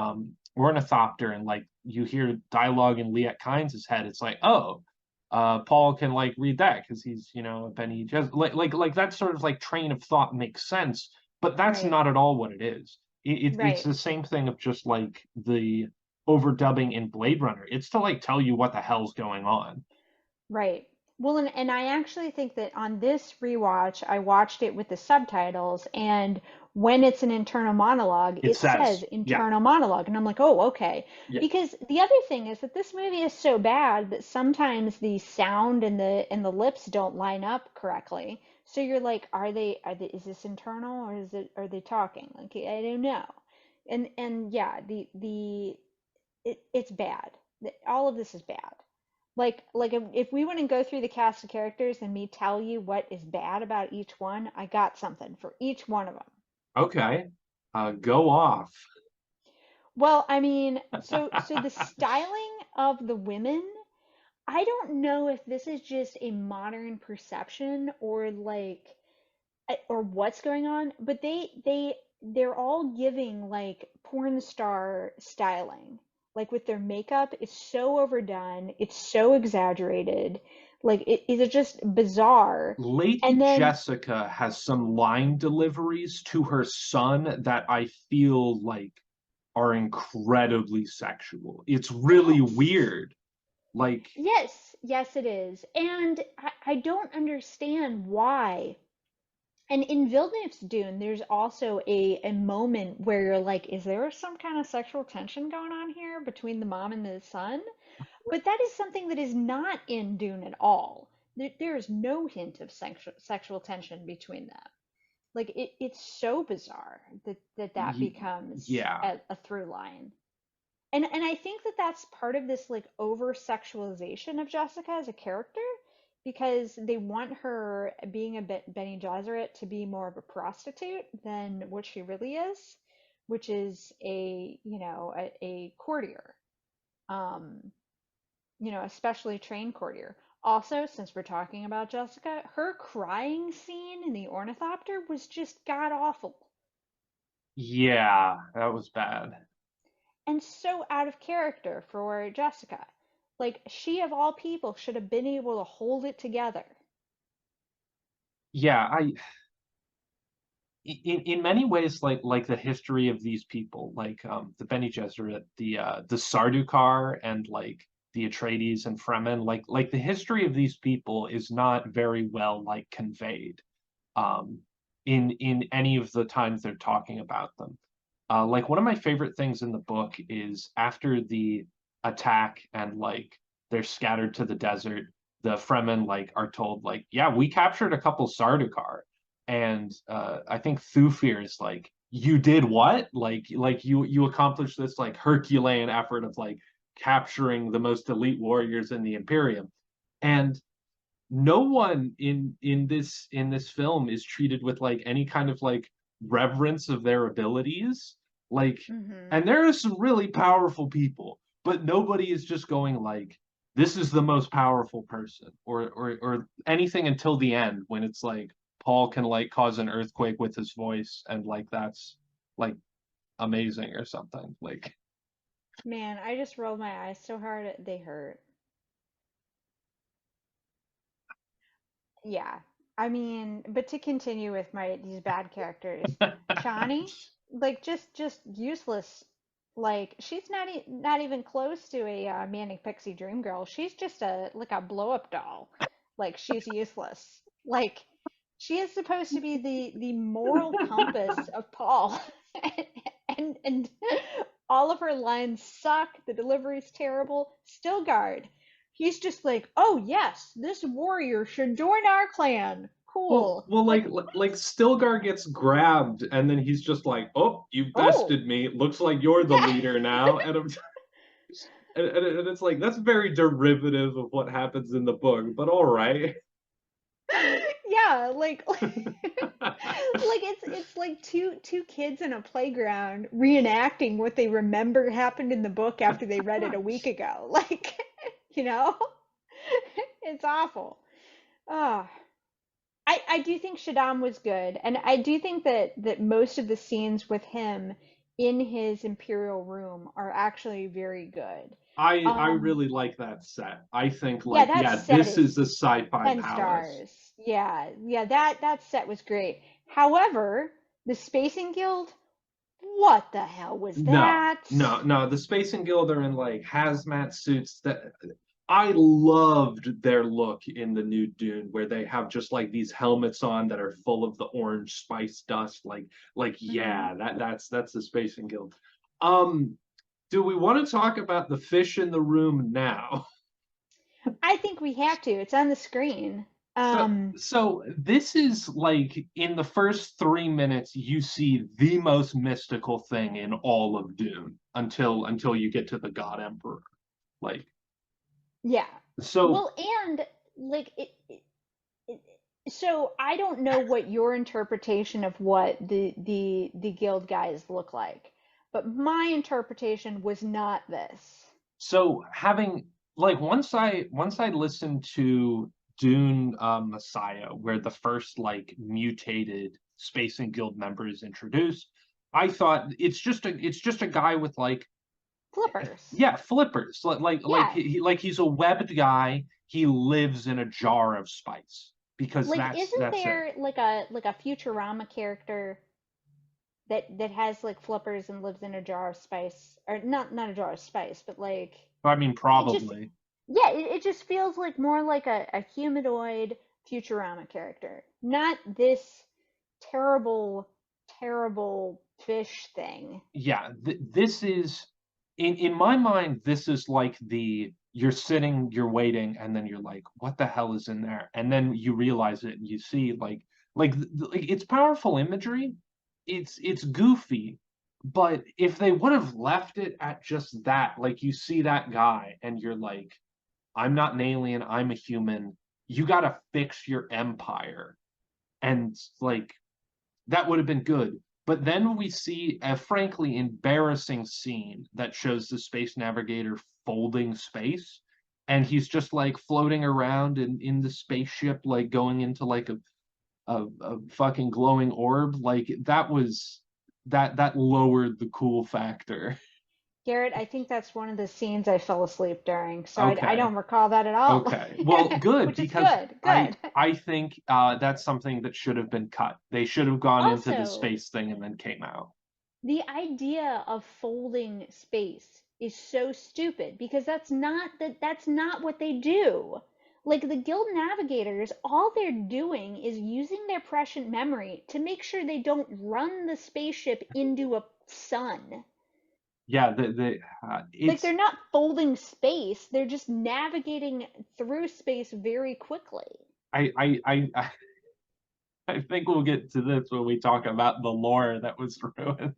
ornithopter and like you hear dialogue in Liet Kynes' head, it's like, oh, Paul can like read that because he's a Benny just like that sort of like train of thought makes sense, but that's Right. not at all what it is. It's Right. the same thing of just like the overdubbing in Blade Runner. It's to like tell you what the hell's going on. Right. Well, and I actually think that on this rewatch, I watched it with the subtitles, and when it's an internal monologue, It it says says, yeah, internal monologue, and I'm like, oh, okay. yeah, Because the other thing is that this movie is so bad that sometimes the sound and the lips don't line up correctly. So you're like, is this internal or are they talking? Like I don't know. And yeah, it's bad. All of this is bad. Like if we want to go through the cast of characters and me tell you what is bad about each one, I got something for each one of them. okay, go off. Well, I mean, so the styling of the women, I don't know if this is just a modern perception or like or what's going on, but they're all giving like porn star styling. Like with their makeup, it's so overdone, it's so exaggerated. Like it is just bizarre. Lady And then Jessica has some line deliveries to her son that I feel like are incredibly sexual. It's really yes. weird. Like, Yes, yes it is. And I don't understand why. And in Villeneuve's Dune, there's also a moment where you're like, is there some kind of sexual tension going on here between the mom and the son? But that is something that is not in Dune at all. There is no hint of sexual tension between them. Like it's so bizarre that becomes yeah, a through line. And I think that that's part of this like over sexualization of Jessica as a character because they want her being a bit Benny Gesserit to be more of a prostitute than what she really is, which is a courtier. Um, a specially trained courtier. Also, since we're talking about Jessica, her crying scene in the ornithopter was just god awful yeah, that was bad. and so out of character for Jessica. Like, she of all people should have been able to hold it together. Yeah, in many ways like the history of these people, like the Bene Gesserit, the Sardaukar, and like the Atreides and Fremen, like the history of these people is not very well like conveyed um, in any of the times they're talking about them. Like one of my favorite things in the book is after the attack and like they're scattered to the desert, the Fremen like are told like, yeah, we captured a couple Sardaukar, and I think Thufir is like, you did what? Like you accomplished this like Herculean effort of like capturing the most elite warriors in the Imperium, and no one in this film is treated with like any kind of like reverence of their abilities, like, Mm-hmm. and there are some really powerful people, but nobody is just going like, this is the most powerful person, or anything until the end when it's like Paul can like cause an earthquake with his voice and like that's like amazing or something like. Man, I just rolled my eyes so hard they hurt. Yeah. I mean, but to continue with these bad characters, Chani, like just useless. Like she's not even close to a manic pixie dream girl. She's just a blow up doll. Like she's useless. Like she is supposed to be the moral compass of Paul, and all of her lines suck. The delivery's terrible. Stillguard, he's just like, oh yes, this warrior should join our clan. Cool. Like Like, Stilgar gets grabbed, and then he's just like, "Oh, you oh, bested me. Looks like you're the yeah. leader now." And it's like that's very derivative of what happens in the book, but all right. Yeah, like it's like two kids in a playground reenacting what they remember happened in the book after they read it a week ago. Like, you know? It's awful. Oh, I do think Shaddam was good, and I do think that most of the scenes with him in his imperial room are actually very good. I Um, really like that set. I think yeah, like, that yeah, set this is is the sci-fi 10 palace. stars. Yeah, yeah, that set was great. However, the Spacing Guild, what the hell was No, that? no. The Space and Guild are in like hazmat suits. That I loved their look in the new Dune, where they have just like these helmets on that are full of the orange spice dust. Hmm. Yeah, that's the Space and Guild. Um, do we want to talk about the fish in the room now? I think we have to. It's on the screen. So, Um, so this is like in the first 3 minutes, you see the most mystical thing in all of Dune until you get to the God Emperor. Like, yeah. so Well, and like it, so I don't know what your interpretation of what the guild guys look like, but my interpretation was not this. so having like once I listened to Dune Messiah, where the first like mutated Space and Guild member is introduced, I thought it's just a guy with like, Flippers. yeah, flippers. Yeah. He's a webbed guy. He lives in a jar of spice because Like isn't that's it. there like a Futurama character that has like flippers and lives in a jar of spice, or not a jar of spice, but like I mean, it just, probably. yeah, it just feels like more like a humanoid Futurama character, not this terrible, terrible fish thing. Yeah, this is in my mind. This is like the you're sitting, you're waiting, and then you're like, what the hell is in there? And then you realize it, and you see like it's powerful imagery. It's goofy, but if they would have left it at just that, like you see that guy, and you're like, I'm not an alien, I'm a human. You got to fix your empire. And like that would have been good. But then we see a frankly embarrassing scene that shows the space navigator folding space. And he's just like floating around in the spaceship, like going into like a fucking glowing orb. Like that lowered the cool factor. Garrett, I think that's one of the scenes I fell asleep during, so I Okay. don't recall that at all. Okay. Well, good Which is because good, I good. I think that's something that should have been cut. They should have gone into the Also, space thing and then came out. the idea of folding space is so stupid because that's not what they do. Like the guild navigators, all they're doing is using their prescient memory to make sure they don't run the spaceship into a sun. Yeah, Like they're it's not folding space, they're just navigating through space very quickly. I think we'll get to this when we talk about the lore that was ruined.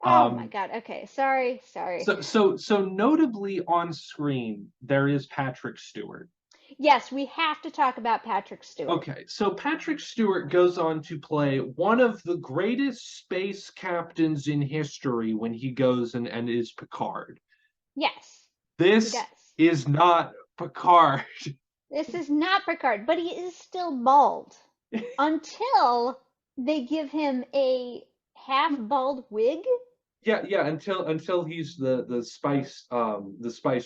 Oh my Um, God. Okay, sorry, sorry. so notably on screen there is Patrick Stewart. Yes, we have to talk about Patrick Stewart. Okay, so Patrick Stewart goes on to play one of the greatest space captains in history when he goes and is Picard. Yes, he This does. is not Picard. This is not Picard, but he is still bald until they give him a half bald wig. Yeah, until he's the spice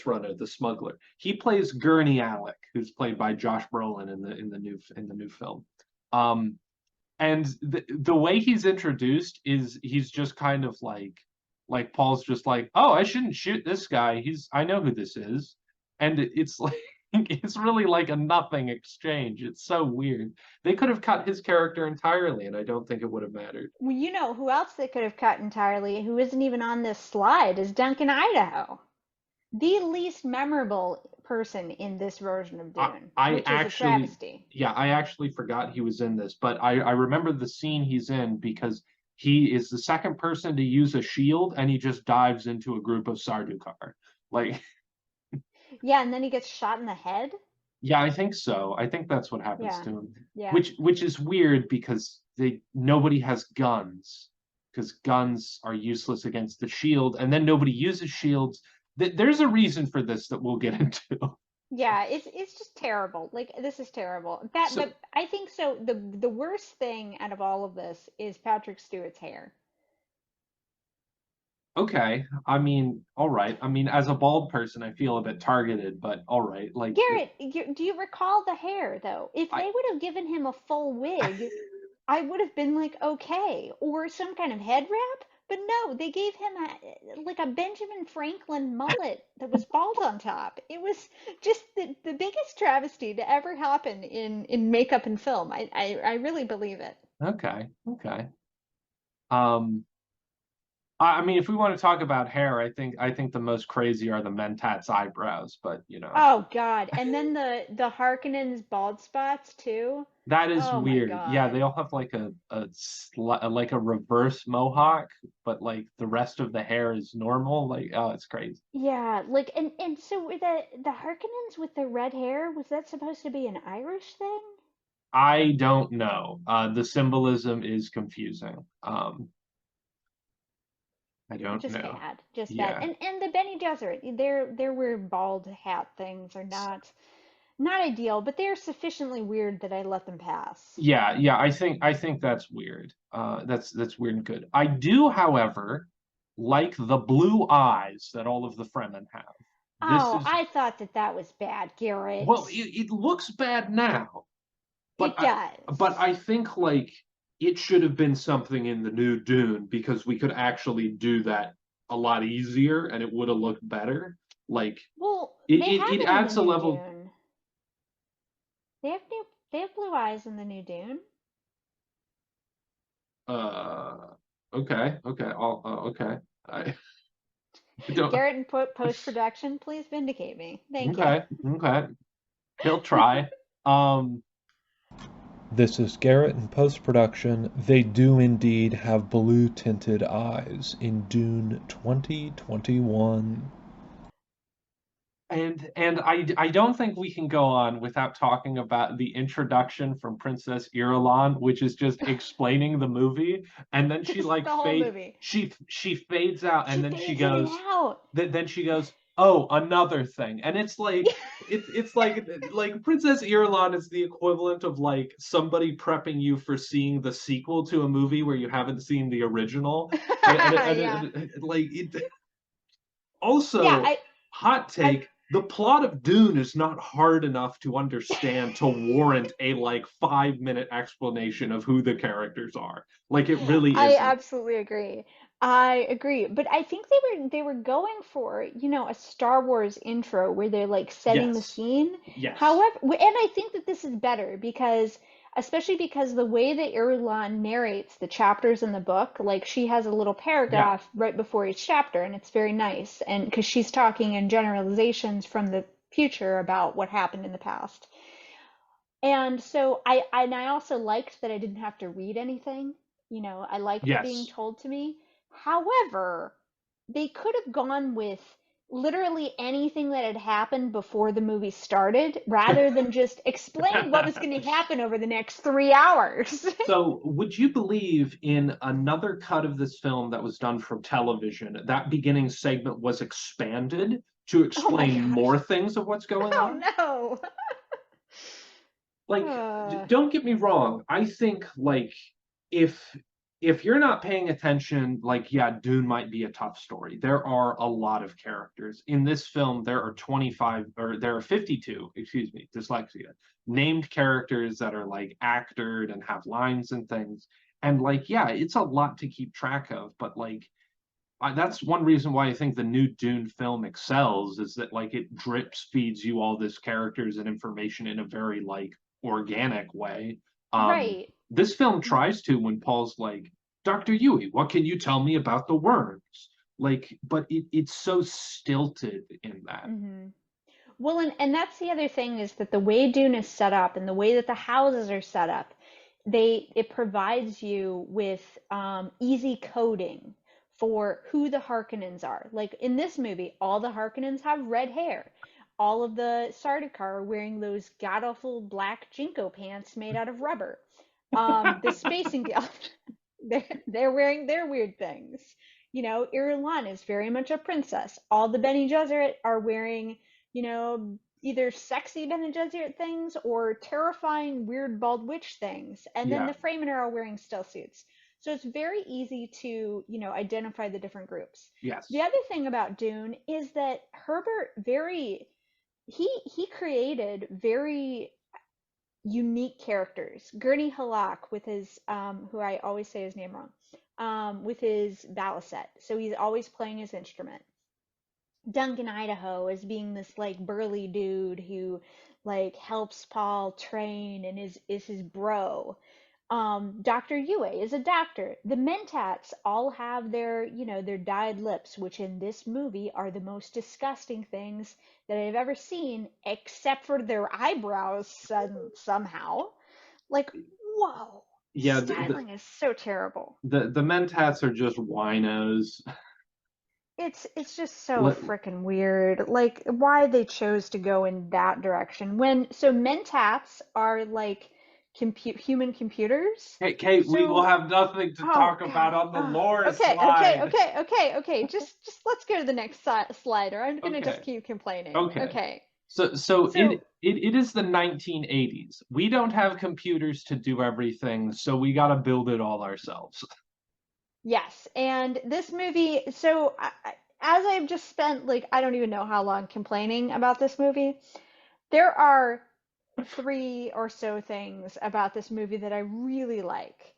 runner, the smuggler. He plays Gurney Alec, who's played by Josh Brolin in the new film. And the way he's introduced is he's just kind of like Paul's just like, oh, I shouldn't shoot this guy. I know who this is. And it's like it's really like a nothing exchange. It's so weird. They could have cut his character entirely, and I don't think it would have mattered. Well, you know who else they could have cut entirely, who isn't even on this slide, is Duncan Idaho. The least memorable person in this version of Dune, I which is a actually, travesty. yeah, I actually forgot he was in this, but I remember the scene he's in because he is the second person to use a shield, and he just dives into a group of Sardaukar. Like, Yeah, and then he gets shot in the head. yeah, I think so. I think that's what happens Yeah, to him, yeah. which is weird because nobody has guns because guns are useless against the shield, and then nobody uses shields. There's a reason for this that we'll get into. Yeah, it's just terrible. Like this is terrible. That, So but I think so. The worst thing out of all of this is Patrick Stewart's hair. okay, I mean, all right. I mean, as a bald person, I feel a bit targeted, but all right. Garrett, do you recall the hair though? If I they would have given him a full wig, I would have been like, okay, or some kind of head wrap. But no, they gave him like a Benjamin Franklin mullet that was bald on top. It was just the biggest travesty to ever happen in makeup and film. I really believe it. okay, okay. Um, I mean, if we want to talk about hair, I think the most crazy are the Mentats eyebrows, but Oh God. And then the Harkonnen's bald spots too. that is Oh my weird. Yeah, they God. all have like a reverse mohawk, but like the rest of the hair is normal. Like, oh, it's crazy. Yeah, like and so were the Harkonnens with the red hair, was that supposed to be an Irish thing? I don't know. The symbolism is confusing. I don't Just know. bad, just bad. Yeah. And the Benny Gesserit, their weird bald hat things are not ideal, but they're sufficiently weird that I let them pass. Yeah, I think that's weird. That's weird and good. I do, however, like the blue eyes that all of the Fremen have. This Oh, is I thought that was bad, well, Garrett. it looks bad now, but It does. I think like it should have been something in the new Dune because we could actually do that a lot easier and it would have looked better. Like Well, it, they it, have it it in the adds a new level. Dune. They have blue eyes in the new Dune. Uh, okay, okay. I don't. Garrett and post-production, please vindicate me. Thank you. Okay. He'll try. Um, This is Gerrit in Post-Production. They do indeed have blue tinted eyes in Dune 2021. and I don't think we can go on without talking about the introduction from Princess Irulan, which is just explaining the movie, and then she Just like the whole movie. she fades out, She and then she fades in and goes, out. then she goes, oh, another thing, and it's like it's like Princess Irulan is the equivalent of like somebody prepping you for seeing the sequel to a movie where you haven't seen the original, Yeah. like it. Yeah, Also, hot I take, the plot of Dune is not hard enough to understand to warrant a like 5 minute explanation of who the characters are. Like it really I isn't. absolutely agree. I agree. But I think they were going for, a Star Wars intro where they're like setting the Yes. scene. Yes. However, and I think that this is better because especially because the way that Irulan narrates the chapters in the book, like she has a little Yeah. paragraph right before each chapter and it's very nice. And because she's talking in generalizations from the future about what happened in the past. And so I also liked that I didn't have to read anything. I liked it being Yes. told to me. However, they could have gone with literally anything that had happened before the movie started rather than just explain what was going to happen over the next 3 hours. So, would you believe in another cut of this film that was done from television, that beginning segment was expanded to Oh my explain gosh. more things of what's going on? Oh Like, no. don't get me wrong. I think like if if you're not paying attention, like, yeah, Dune might be a tough story. There are a lot of characters. In this film, there are 25, or there are 52, excuse me, dyslexia, named characters that are like actored and have lines and things. And like, yeah, it's a lot to keep track of, but like, that's one reason why I think the new Dune film excels is that like it drips feeds you all this characters and information in a very like organic way. Right. This film tries to when Paul's like, Dr. Yui, what can you tell me about the worms? Like, but it's so stilted in that. Hmm. Well, and that's the other thing is that the way Dune is set up and the way that the houses are set up, it provides you with easy coding for who the Harkonnens are. Like in this movie, all the Harkonnens have red hair. All of the Sardaukar are wearing those god awful black Jinko pants made out of rubber. The Spacing Guild, they're wearing their weird things. You know, Irulan is very much a princess. All the Bene Gesserit are wearing, you know, either sexy Bene Gesserit things or terrifying weird bald witch things. And then Yeah. the Fremen are all wearing stealth suits. So it's very easy to, you know, identify the different groups. The Yes. other thing about Dune is that Herbert he created very unique characters. Gurney Halak with his who I always say his name wrong, with his balisette. So he's always playing his instrument. Duncan Idaho as being this like burly dude who like helps Paul train and is his bro. Dr. Yue is a doctor. The Mentats all have their, you know, their dyed lips, which in this movie are the most disgusting things that I've ever seen, except for their eyebrows somehow. Like, whoa, Yeah, styling is so terrible. the Mentats are just winos. It's just so freaking weird. Like why they chose to go in that direction. When so mentats are like compute human computers. Hey, Kate, we will So have nothing to oh talk god. about on the Oh, lore okay. slide. Okay. Just let's go to the next slide or I'm gonna just Okay. keep complaining. Okay. Okay. So So it is the 1980s. We don't have computers to do everything, so we got to build it all ourselves. yes, and this movie. So as I've just spent like I don't even know how long complaining about this movie, there are three or so things about this movie that I really like.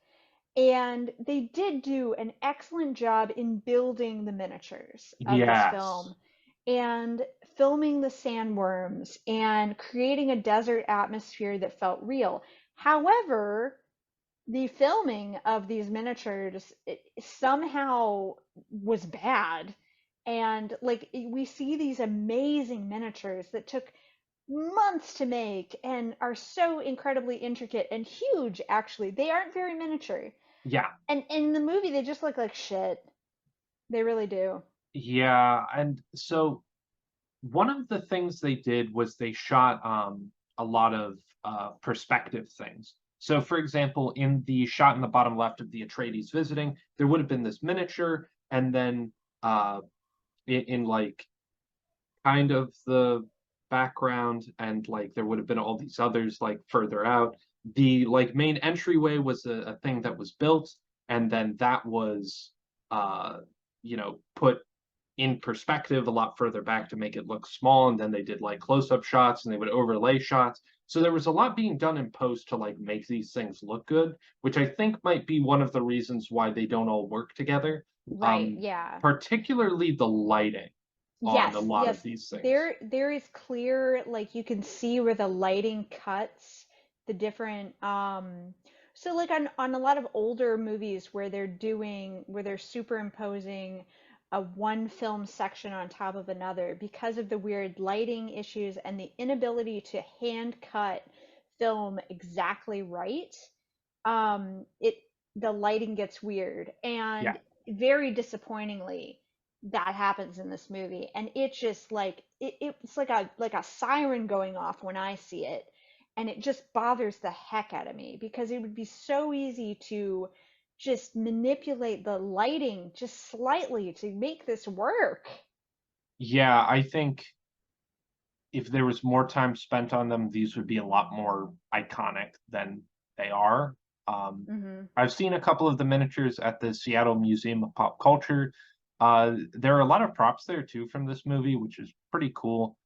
And they did do an excellent job in building the miniatures of this Yes. film and filming the sandworms and creating a desert atmosphere that felt real. However, the filming of these miniatures somehow was bad. And like we see these amazing miniatures that took months to make and are so incredibly intricate and huge actually. They aren't very miniature. Yeah. And in the movie they just look like shit. They really do. Yeah, and so one of the things they did was they shot a lot of perspective things. So, for example, in the shot in the bottom left of the Atreides visiting, there would have been this miniature, and then in like kind of the background, and like there would have been all these others like further out. The like main entryway was a thing that was built, and then that was uh put in perspective a lot further back to make it look small, and then they did like close-up shots and they would overlay shots. So there was a lot being done in post to like make these things look good, which I think might be one of the reasons why they don't all work together. Right, yeah. Particularly the lighting on a lot of Yes. these things. There is clear, like you can see where the lighting cuts the different so like on a lot of older movies where they're superimposing a one film section on top of another because of the weird lighting issues and the inability to hand cut film exactly right. It the lighting gets weird Yeah. and very disappointingly that happens in this movie and it just like it's like a siren going off when I see it and it just bothers the heck out of me because it would be so easy to just manipulate the lighting just slightly to make this work. Yeah, I think if there was more time spent on them, these would be a lot more iconic than they are. Mm-hmm. I've seen a couple of the miniatures at the Seattle Museum of Pop Culture. There are a lot of props there too from this movie, which is pretty cool.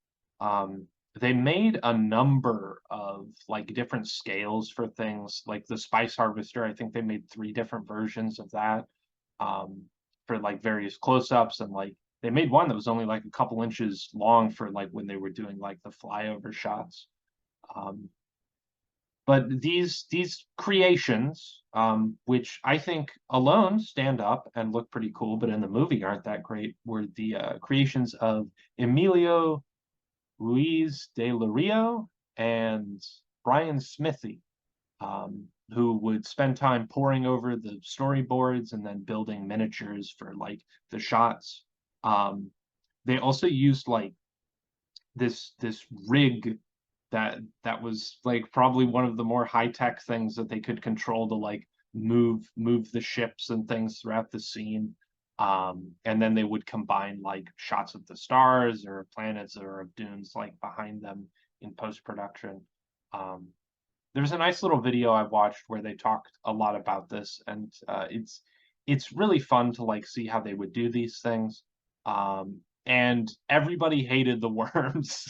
They made a number of like different scales for things, like the Spice Harvester. I think they made three different versions of that um, for like various close-ups, and like they made one that was only like a couple inches long for like when they were doing like the flyover shots. Um, but these creations, which I think alone stand up and look pretty cool, but in the movie aren't that great, were the creations of Emilio Ruiz de Lorio and Brian Smithy, who would spend time poring over the storyboards and then building miniatures for like the shots. Um, they also used like this rig that was like probably one of the more high tech things that they could control to like move the ships and things throughout the scene. And then they would combine like shots of the stars or planets or of dunes like behind them in post production. Um, there's a nice little video I watched where they talked a lot about this, and it's really fun to like see how they would do these things. And everybody hated the worms.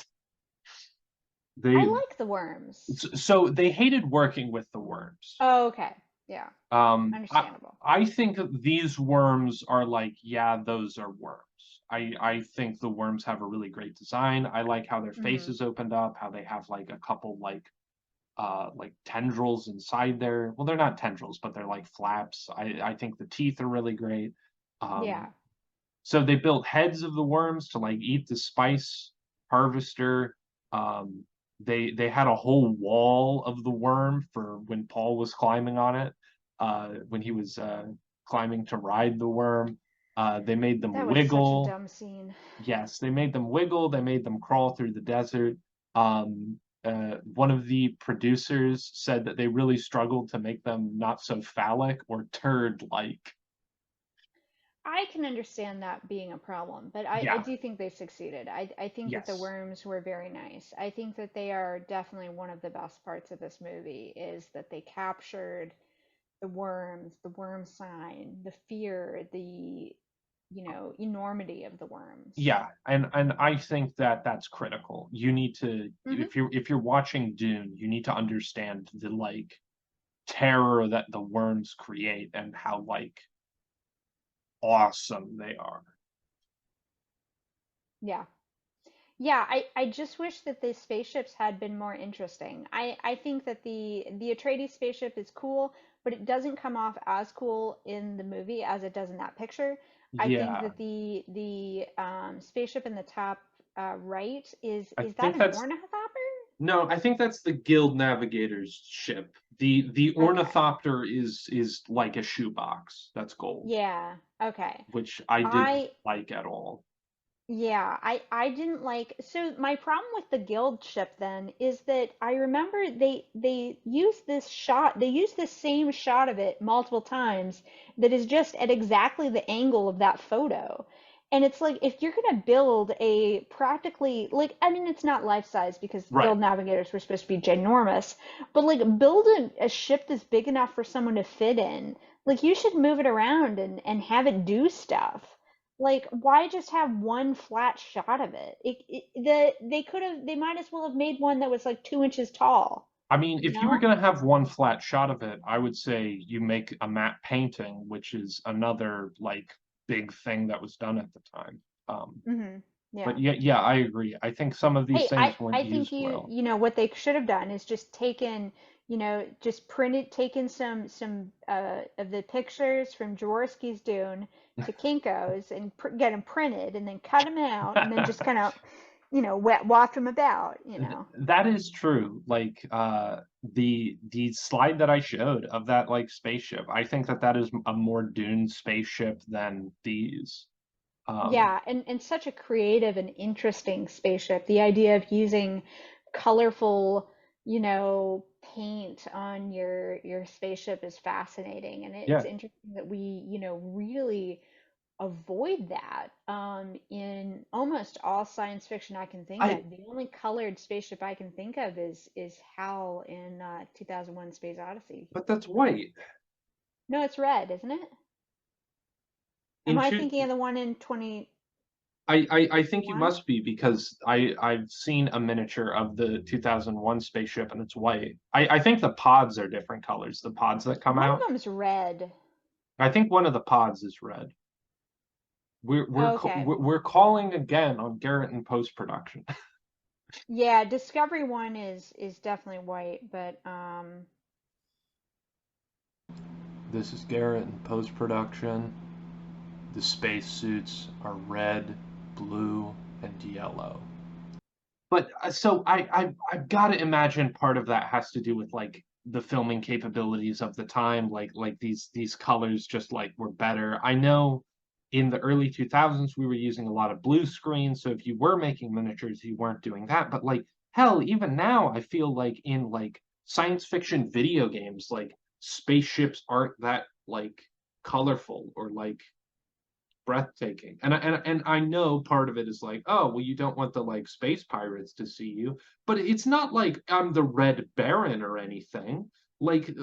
I They like the worms. so they hated working with the worms. Oh, okay. Yeah. Um, I Understandable. I think these worms are like, yeah, those are worms. I think the worms have a really great design. I like how their Mm-hmm. faces opened up, how they have like a couple like tendrils inside there. Well, they're not tendrils, but they're like flaps. I think the teeth are really great. Um, Yeah. so they built heads of the worms to like eat the spice harvester. Um, they had a whole wall of the worm for when Paul was climbing on it, when he was climbing to ride the worm. They made them That was such a wiggle. dumb scene. Yes, they made them wiggle. They made them crawl through the desert. One of the producers said that they really struggled to make them not so phallic or turd-like. I can understand that being a problem, but I Yeah, do think they succeeded. I think that the yes. worms were very nice. I think that they are definitely one of the best parts of this movie is that they captured the worms, the worm sign, the fear, enormity of the worms. Yeah, and I think that that's critical. You need to, Hmm. if you're watching Dune, you need to understand the like terror that the worms create and how like awesome they are. Yeah. Yeah, I just wish that the spaceships had been more interesting. I think that the Atreides spaceship is cool, but it doesn't come off as cool in the movie as it does in that picture. I think Yeah, that the spaceship in the top right I is that think an that's ornithopter? no, I think that's the Guild Navigators ship. The Okay. Ornithopter is like a shoebox that's gold, Yeah. Okay. which I didn't I like at all. Yeah, I didn't like so my problem with the guild ship then is that I remember they use this shot they use the same shot of it multiple times that is just at exactly the angle of that photo. And it's like if you're gonna build a practically like I mean it's not life size because Right. guild navigators were supposed to be ginormous, but like build a ship that's big enough for someone to fit in. Like you should move it around and have it do stuff. Like, why just have one flat shot of it? They might as well have made one that was like 2 inches tall, I mean, you if you were know? going to have one flat shot of it, I would say you make a matte painting, which is another like big thing that was done at the time. Hmm. But Yeah. yeah, yeah, I agree. I think some of these Hey, I things weren't I think used well. what they should have done is just taken, just taken some of the pictures from Jaworski's Dune to Kinko's and get them printed and then cut them out and then just kind of, waft them about. That is true. Like the slide that I showed of that like spaceship, I think that that is a more Dune spaceship than these. Um, Yeah, and such a creative and interesting spaceship. The idea of using colorful, paint on your spaceship is fascinating. And it's yeah, interesting that we, really avoid that in almost all science fiction I can think I of. The only colored spaceship I can think of is HAL in 2001: Space Odyssey. but that's white. No, it's red, isn't it? Am In I two, thinking of the one in 2021? I think you must be because I've seen a miniature of the 2001 spaceship and it's white. I think the pods are different colors. The pods that come One of out. them's red. I think one of the pods is red. Okay. We're calling again on Gerrit in post-production. Yeah, Discovery one is definitely white, but This is Garrett in post-production. The spacesuits are red, blue, and yellow. But so I've got to imagine part of that has to do with like the filming capabilities of the time, like these colors just like were better. I know in the early 2000s we were using a lot of blue screens, so if you were making miniatures, you weren't doing that. But like hell, even now I feel like in like science fiction video games, like spaceships aren't that like colorful or like breathtaking. And I know part of it is like, oh, well, you don't want the like space pirates to see you, but it's not like I'm the Red Baron or anything. Like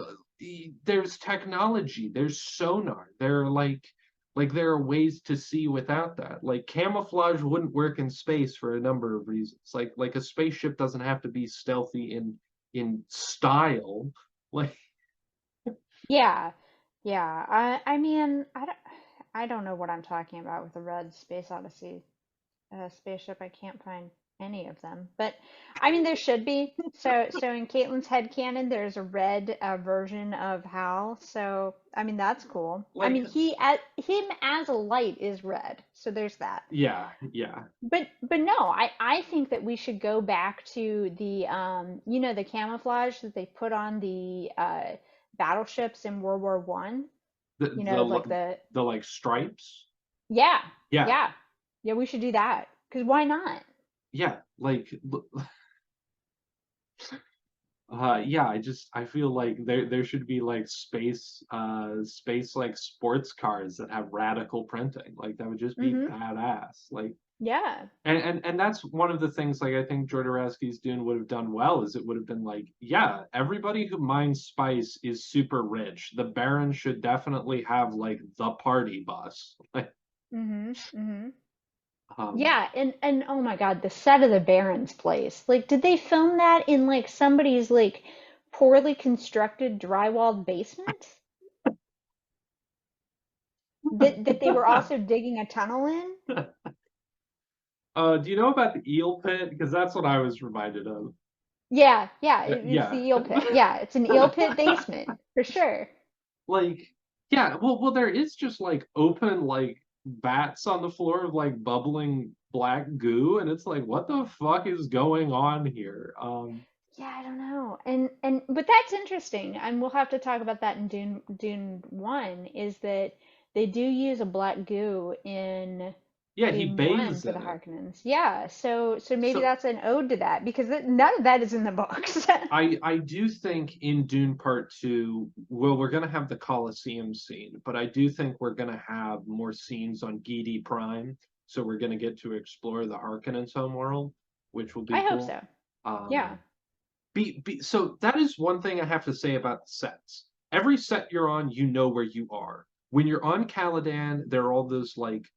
there's technology, there's sonar, there are ways to see without that. Like camouflage wouldn't work in space for a number of reasons. Like a spaceship doesn't have to be stealthy in style. Like yeah. Yeah. I mean, I don't know what I'm talking about with the red Space Odyssey spaceship. I can't find any of them. But I mean, there should be. So in Caitlin's headcanon, there's a red version of Hal. So I mean, that's cool. I like mean, him as a light is red. So there's that. yeah, yeah. But no, I think that we should go back to the the camouflage that they put on the battleships in World War One. The You know, like the the the like stripes. yeah, Yeah, yeah. Yeah, we should do that. Because why not? yeah, yeah, I feel like there should be like space like sports cars that have radical printing. Like that would just be Mm-hmm. badass. Like Yeah. and that's one of the things like I think Jodorowsky's Dune would have done well is it would have been like, yeah, everybody who mines spice is super rich. The Baron should definitely have like the party bus. Like Mm-hmm. Mm-hmm. um Yeah, and oh my God, the set of the Baron's place. Like, did they film that in like somebody's like poorly constructed drywalled basement? That they were also digging a tunnel in? do you know about the eel pit? Because that's what I was reminded of. Yeah, yeah, it's the Yeah. eel pit. Yeah, it's an eel pit basement for sure. Like, yeah, well, there is just like open like vats on the floor of like bubbling black goo, and it's like, what the fuck is going on here? Yeah, I don't know. And but that's interesting. And we'll have to talk about that in Dune 1 is that they do use a black goo in Yeah, he Dune 1 bathes for the in it. Harkonnens. Yeah, so maybe So that's an ode to that because none of that is in the books. I do think in Dune Part Two, well, we're gonna have the Colosseum scene, but I do think we're gonna have more scenes on Giedi Prime. So we're gonna get to explore the Harkonnens homeworld, which will be I hope cool. so. Yeah. Um, so that is one thing I have to say about sets. Every set you're on, you know where you are. When you're on Caladan, there are all those like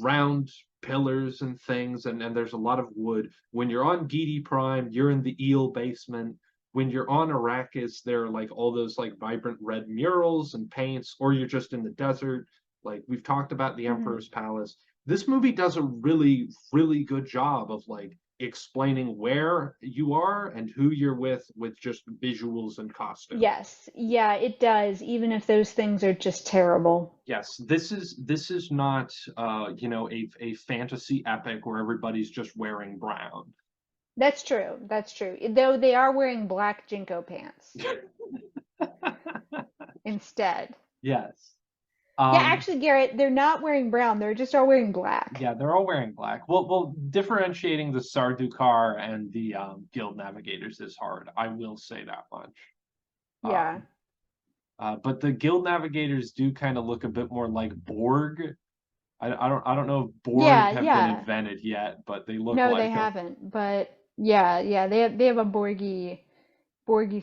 round pillars and things, and there's a lot of wood. When you're on Giedi Prime, you're in the eel basement. When you're on Arrakis, there are like all those like vibrant red murals and paints, or you're just in the desert. Like we've talked about the Hmm. Emperor's Palace. This movie does a really, really good job of like explaining where you are and who you're with just visuals and costume. Yes. Yeah, it does, even if those things are just terrible. Yes, this is not a fantasy epic where everybody's just wearing brown. That's true. That's true. Though they are wearing black Jinko pants instead. Yes. Yeah, Um actually, Garrett, they're not wearing brown. They're just all wearing black. yeah, they're all wearing black. Well, differentiating the Sardukar and the Guild Navigators is hard. I will say that much. Yeah. Um, but the Guild Navigators do kind of look a bit more like Borg, I don't know if Borg Yeah, have been yeah. invented yet, but they look No, they like them. haven't. But yeah, yeah, they have a Borgy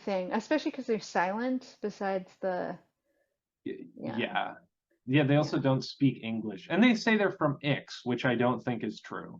thing, especially because they're silent. Besides the yeah, Yeah. Yeah, they also yeah. don't speak English. And they say they're from Ix, which I don't think is true.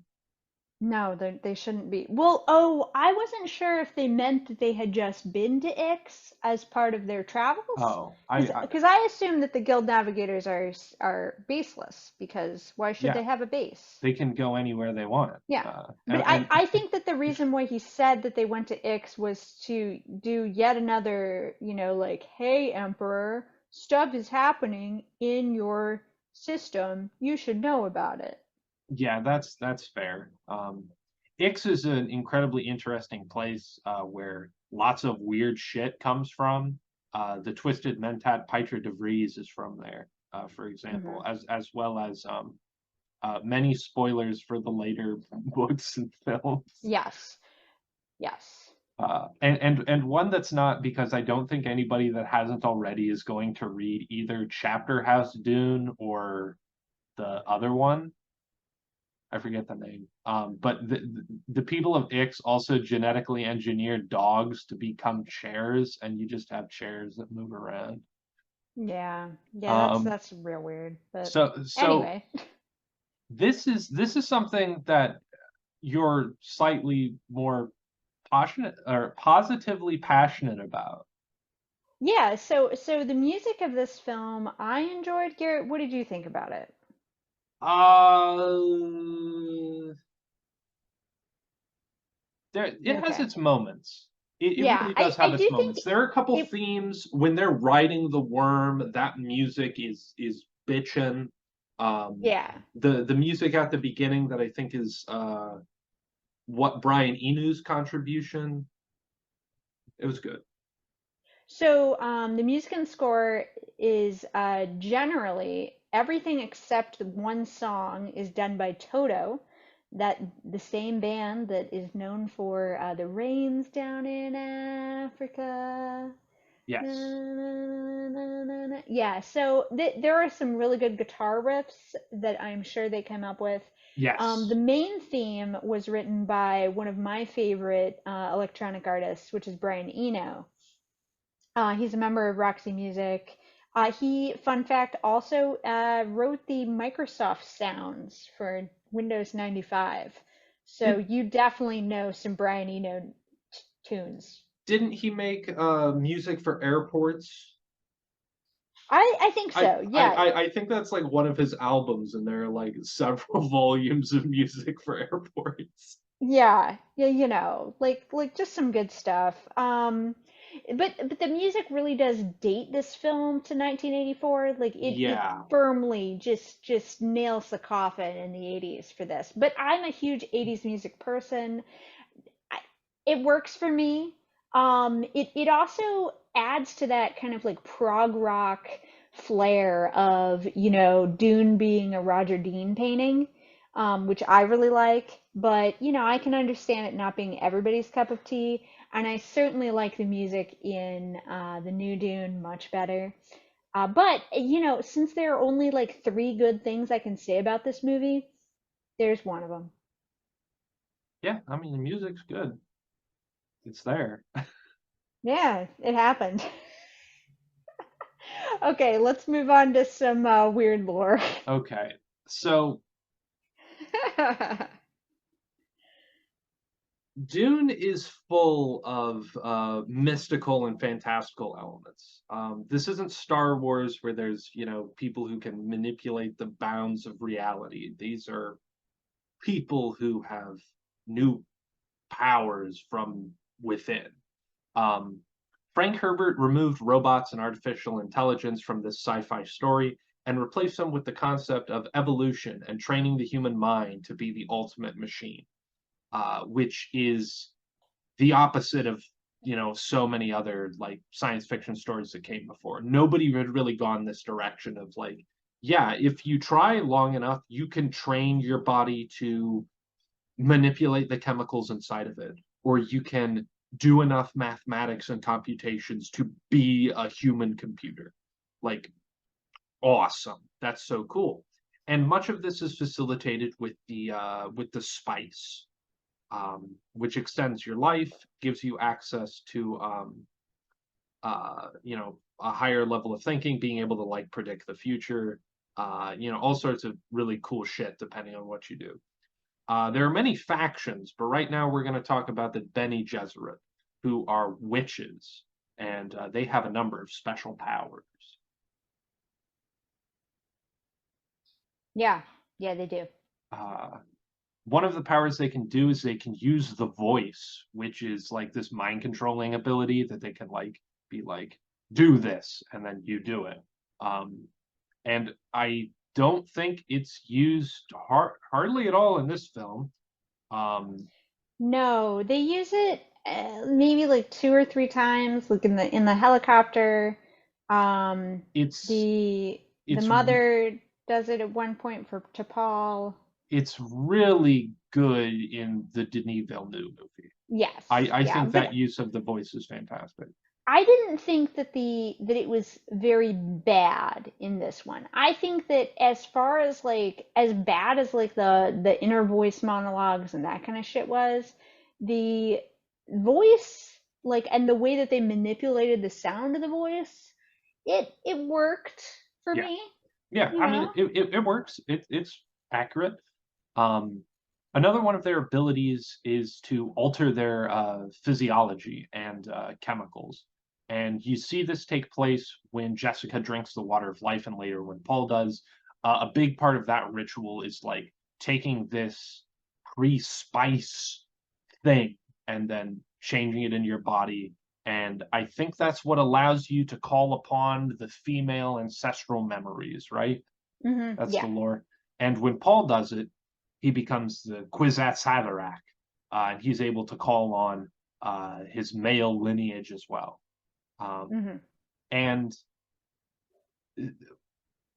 No, they shouldn't be. Well, oh, I wasn't sure if they meant that they had just been to Ix as part of their travels, Oh, because I assume that the Guild Navigators are baseless, because why should yeah, they have a base? they can go anywhere they want. Yeah. Uh, But and, I, and I think that the reason why he said that they went to Ix was to do yet another, like, hey, Emperor, stuff is happening in your system. You should know about it. yeah, that's fair. Ix is an incredibly interesting place where lots of weird shit comes from. The Twisted Mentat Pitra de Vries is from there, for example, Hmm. as well as many spoilers for the later books and films. Yes. Yes. And one that's not, because I don't think anybody that hasn't already is going to read either Chapter House Dune or the other one. I forget the name. But the people of Ix also genetically engineered dogs to become chairs, and you just have chairs that move around. Yeah. Yeah, that's Um, that's real weird. But so anyway. this is something that you're slightly more passionate or positively passionate about. Yeah, so the music of this film I enjoyed. Garrett, what did you think about it? Uh, it has Okay. its moments. It Yeah, really I does I have its do think moments. There are a couple it themes when they're riding the worm. That music is bitchin'. yeah. The music at the beginning that I think is what Brian Enu's contribution. It was good. So the music and score is generally everything except the one song is done by Toto, that the same band that is known for the rains down in Africa. Na, Yes, na, na, na, na, na. Yeah, so there are some really good guitar riffs that I'm sure they came up with. The yes. main theme was written by one of my favorite electronic artists, which is Brian Eno. He's a member of Roxy Music. Fun fact, also wrote the Microsoft sounds for Windows 95. So Did you definitely know some Brian Eno tunes. didn't he make music for airports? I think I, so. I Yeah, I I think that's like one of his albums, and there are like several volumes of music for airports. yeah, yeah. Like just some good stuff. But the music really does date this film to 1984. Like it Yeah, firmly just nails the coffin in the 80s for this. But I'm a huge 80s music person. I, it works for me. It also adds to that kind of like prog rock flair of, Dune being a Roger Dean painting, which I really like. But, I can understand it not being everybody's cup of tea. And I certainly like the music in the new Dune much better. But, since there are only like three good things I can say about this movie, there's one of them. yeah. I mean, the music's good. It's there. Yeah, it happened. Okay, let's move on to some weird lore. Okay. So Dune is full of mystical and fantastical elements. This isn't Star Wars where there's, people who can manipulate the bounds of reality. These are people who have new powers from within. Um, Frank Herbert removed robots and artificial intelligence from this sci-fi story and replaced them with the concept of evolution and training the human mind to be the ultimate machine, which is the opposite of so many other like science fiction stories that came before. Nobody had really gone this direction of like, yeah, if you try long enough, you can train your body to manipulate the chemicals inside of it, or you can do enough mathematics and computations to be a human computer. Like, awesome. That's so cool. And much of this is facilitated with the spice, which extends your life, gives you access to a higher level of thinking, being able to like predict the future, all sorts of really cool shit depending on what you do. There are many factions, but right now we're going to talk about the Bene Gesserit, who are witches, and they have a number of special powers. Yeah, yeah, they do. Uh, One of the powers they can do is they can use the voice, which is like this mind controlling ability that they can like be like, do this, and then you do it. And I don't think it's used hardly at all in this film. Um, No, they use it maybe like two or three times, like in the helicopter. Um, it's the it's mother does it at one point for to Paul. it's really good in the Denis Villeneuve movie. Yes, I yeah, think that but use of the voice is fantastic. I didn't think that that it was very bad in this one. I think that as far as like as bad as like the inner voice monologues and that kind of shit was, the voice like and the way that they manipulated the sound of the voice, it worked for Yeah, me, yeah. you I mean, know? it works. It's accurate. Um, Another one of their abilities is to alter their physiology and chemicals. And you see this take place when Jessica drinks the water of life, and later when Paul does. A big part of that ritual is like taking this pre-spice thing and then changing it in your body. And I think that's what allows you to call upon the female ancestral memories, right? That's the Yeah. lore. And when Paul does it, he becomes the Kwisatz Haderach, and he's able to call on his male lineage as well. Um, hmm and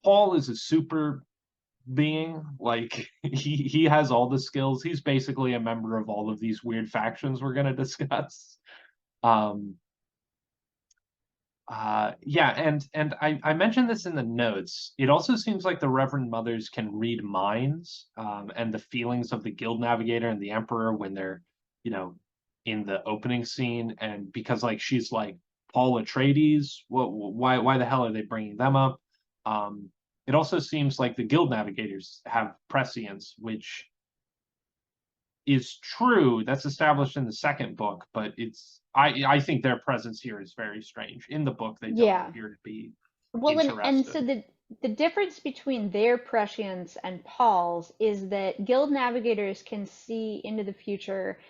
Paul is a super being. Like he has all the skills. He's basically a member of all of these weird factions we're going to discuss. Um, yeah, and I mentioned this in the notes. It also seems like the Reverend Mothers can read minds, and the feelings of the Guild Navigator and the Emperor when they're, you know, in the opening scene. And because like she's like Paul Atreides, why the hell are they bringing them up? It also seems like the Guild Navigators have prescience, which is true. That's established in the second book, but I think their presence here is very strange. In the book, they don't Yeah. appear to be Well, and interested. so the difference between their prescience and Paul's is that guild navigators can see into the future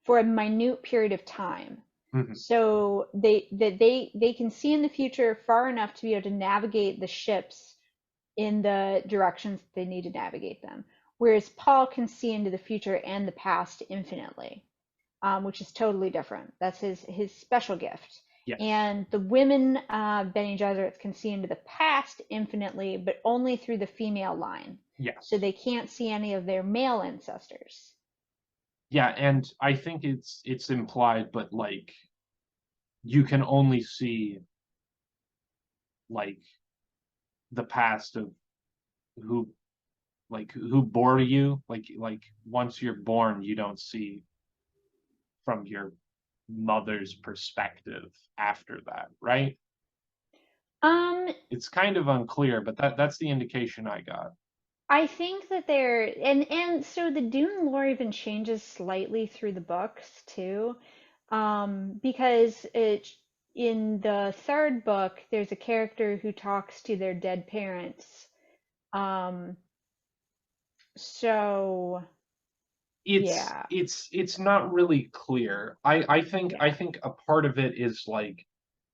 for a minute period of time. Mhm. So they can see in the future far enough to be able to navigate the ships in the directions that they need to navigate them. Whereas Paul can see into the future and the past infinitely, which is totally different. That's his special gift. Yes, And the women, Bene Gesserits, can see into the past infinitely, but only through the female line. So yes, they can't see any of their male ancestors. yeah, and I think it's implied, but like you can only see like the past of who who bore you. Like once you're born, you don't see from your mother's perspective after that, right? Um, It's kind of unclear, but that's the indication I got. I think that they're and so the Dune lore even changes slightly through the books too, because in the third book there's a character who talks to their dead parents. Um, so yeah, It's not really clear. I yeah, think a part of it is like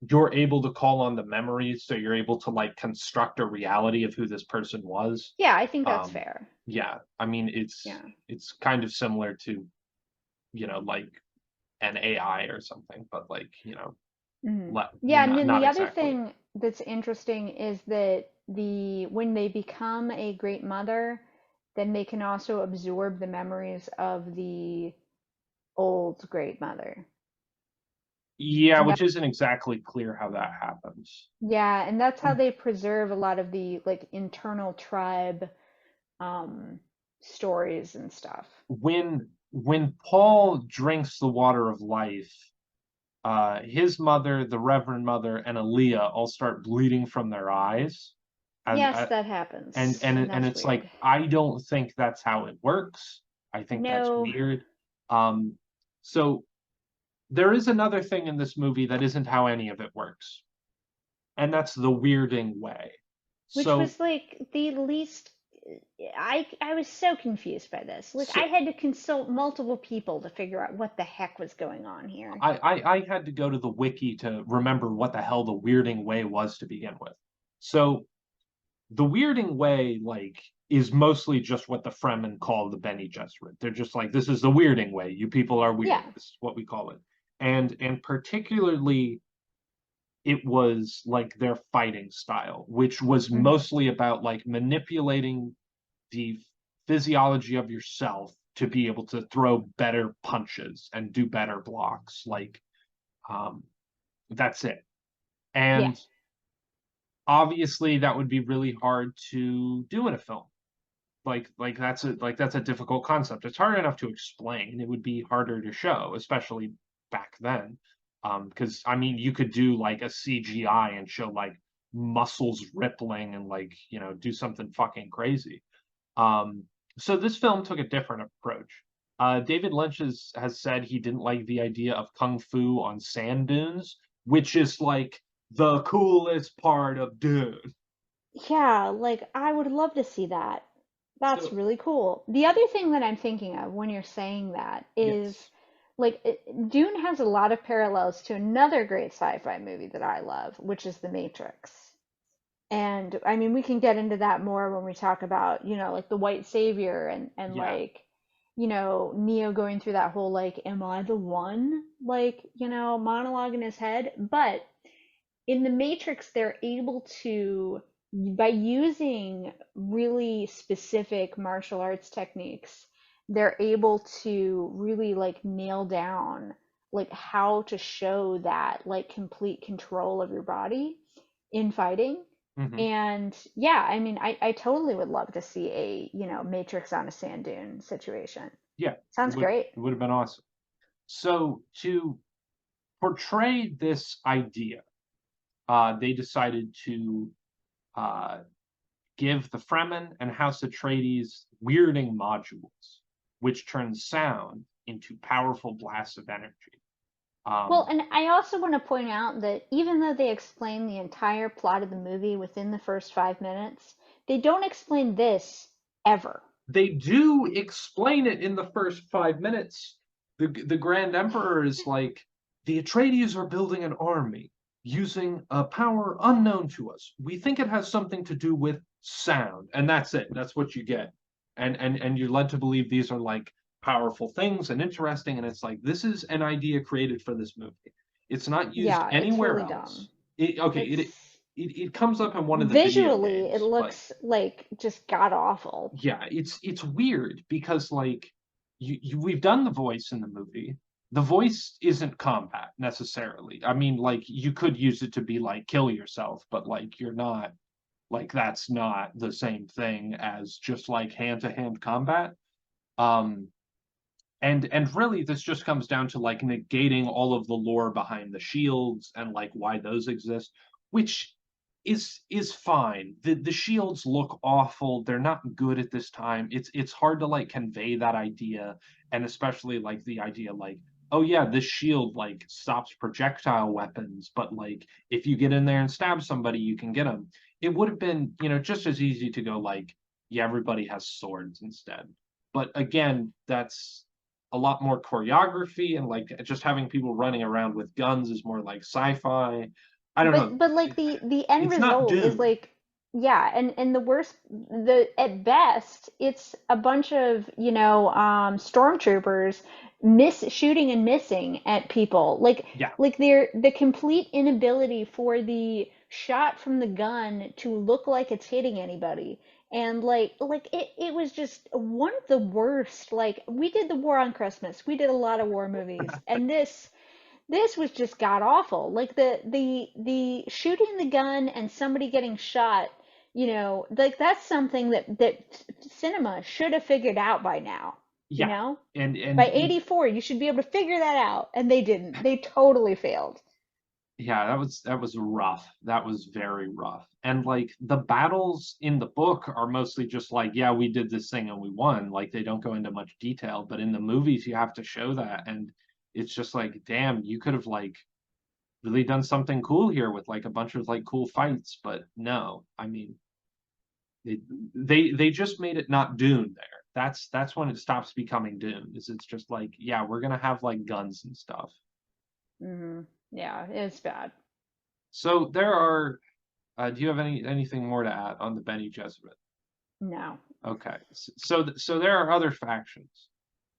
you're able to call on the memories, so you're able to like construct a reality of who this person was. yeah. I think that's Um, fair. yeah, I mean Yeah. it's kind of similar to, like an AI or something, but like, Yeah, and then not the other exactly. thing that's interesting is that when they become a great mother, then they can also absorb the memories of the old great mother. Yeah, And which that isn't exactly clear how that happens. yeah, and that's how they preserve a lot of the like internal tribe um, stories and stuff. When Paul drinks the water of life, his mother, the Reverend Mother, and Aaliyah all start bleeding from their eyes, as Yes, that happens, and and that's it's like, weird. I don't think that's how it works. I think that's No, weird. Um, so there is another thing in this movie that isn't how any of it works, and that's the weirding way. which So was like the least. I was so confused by this. Like I so had to consult multiple people to figure out what the heck was going on here. I had to go to the wiki to remember what the hell the weirding way was to begin with. So the weirding way, like, is mostly just what the Fremen call the Bene Gesserit. They're just like, this is the weirding way. You people are weird. Yeah. This is what we call it. And particularly, it was like their fighting style, which was Hmm. mostly about like manipulating the physiology of yourself to be able to throw better punches and do better blocks. Like, um, that's it. Yeah. And obviously, that would be really hard to do in a film. That's a difficult concept. It's hard enough to explain. It would be harder to show, especially back then. Because I mean, you could do like a CGI and show like muscles rippling and like, do something fucking crazy. Um, so this film took a different approach. David Lynch has said he didn't like the idea of kung fu on sand dunes, which is like the coolest part of Dune. Yeah, like I would love to see that. That's So really cool. The other thing that I'm thinking of when you're saying that is yes, like Dune has a lot of parallels to another great sci-fi movie that I love, which is The Matrix. And I mean, we can get into that more when we talk about, like the white savior and yeah. like, Neo going through that whole like, am I the one? Like, monologue in his head. But in the Matrix, they're able to, by using really specific martial arts techniques, they're able to really like nail down like how to show that like complete control of your body in fighting. Hmm. And yeah, I mean, I totally would love to see a, Matrix on a sand dune situation. Yeah, Sounds great. it would have been awesome. So to portray this idea, they decided to uh, give the Fremen and House Atreides weirding modules, which turn sound into powerful blasts of energy. Well, Um, and I also want to point out that even though they explain the entire plot of the movie within the first 5 minutes, they don't explain this ever. they do explain it in the first 5 minutes. The Grand Emperor is like, the Atreides are building an army using a power unknown to us. We think it has something to do with sound, and that's it. That's what you get, and you're led to believe these are like powerful things and interesting. And it's like, this is an idea created for this movie. It's not used Yeah, it's anywhere really dumb. else. It comes up in one of the video Visually, it games, but looks like just god awful. yeah, it's weird because like we've done the voice in the movie. The voice isn't combat necessarily. I mean, like, you could use it to be like kill yourself, but like you're not, like, that's not the same thing as just like hand-to-hand combat. Um and really this just comes down to like negating all of the lore behind the shields and like why those exist, which is fine. The shields look awful. They're not good at this time. It's hard to like convey that idea, and especially like the idea like, oh yeah, this shield like stops projectile weapons, but like if you get in there and stab somebody, you can get them. It would have been, just as easy to go like, yeah, everybody has swords instead. But again, that's a lot more choreography, and like just having people running around with guns is more like sci-fi. I don't know. But like the end It's not result is Dune. like, yeah, and the worst, the at best it's a bunch of, stormtroopers miss shooting and missing at people. Yeah, Like they're the complete inability for the shot from the gun to look like it's hitting anybody. And like it was just one of the worst. Like we did the War on Christmas. We did a lot of war movies, and this was just god awful. Like the shooting the gun and somebody getting shot, Like that's something that cinema should have figured out by now, you Yeah, know? and By 84, you should be able to figure that out, and they didn't. They totally failed. yeah, that was rough. That was very rough. And like the battles in the book are mostly just like, yeah, we did this thing and we won. Like they don't go into much detail, but in the movies you have to show that, and it's just like, damn, you could have like really done something cool here with like a bunch of like cool fights, but no. I mean, they they just made it not Dune there. That's when it stops becoming Dune. Is it's just like, yeah, we're gonna have like guns and stuff. Hmm. Yeah, it's bad. So there are. Do you have anything more to add on the Bene Gesserit? No. Okay, so there are other factions,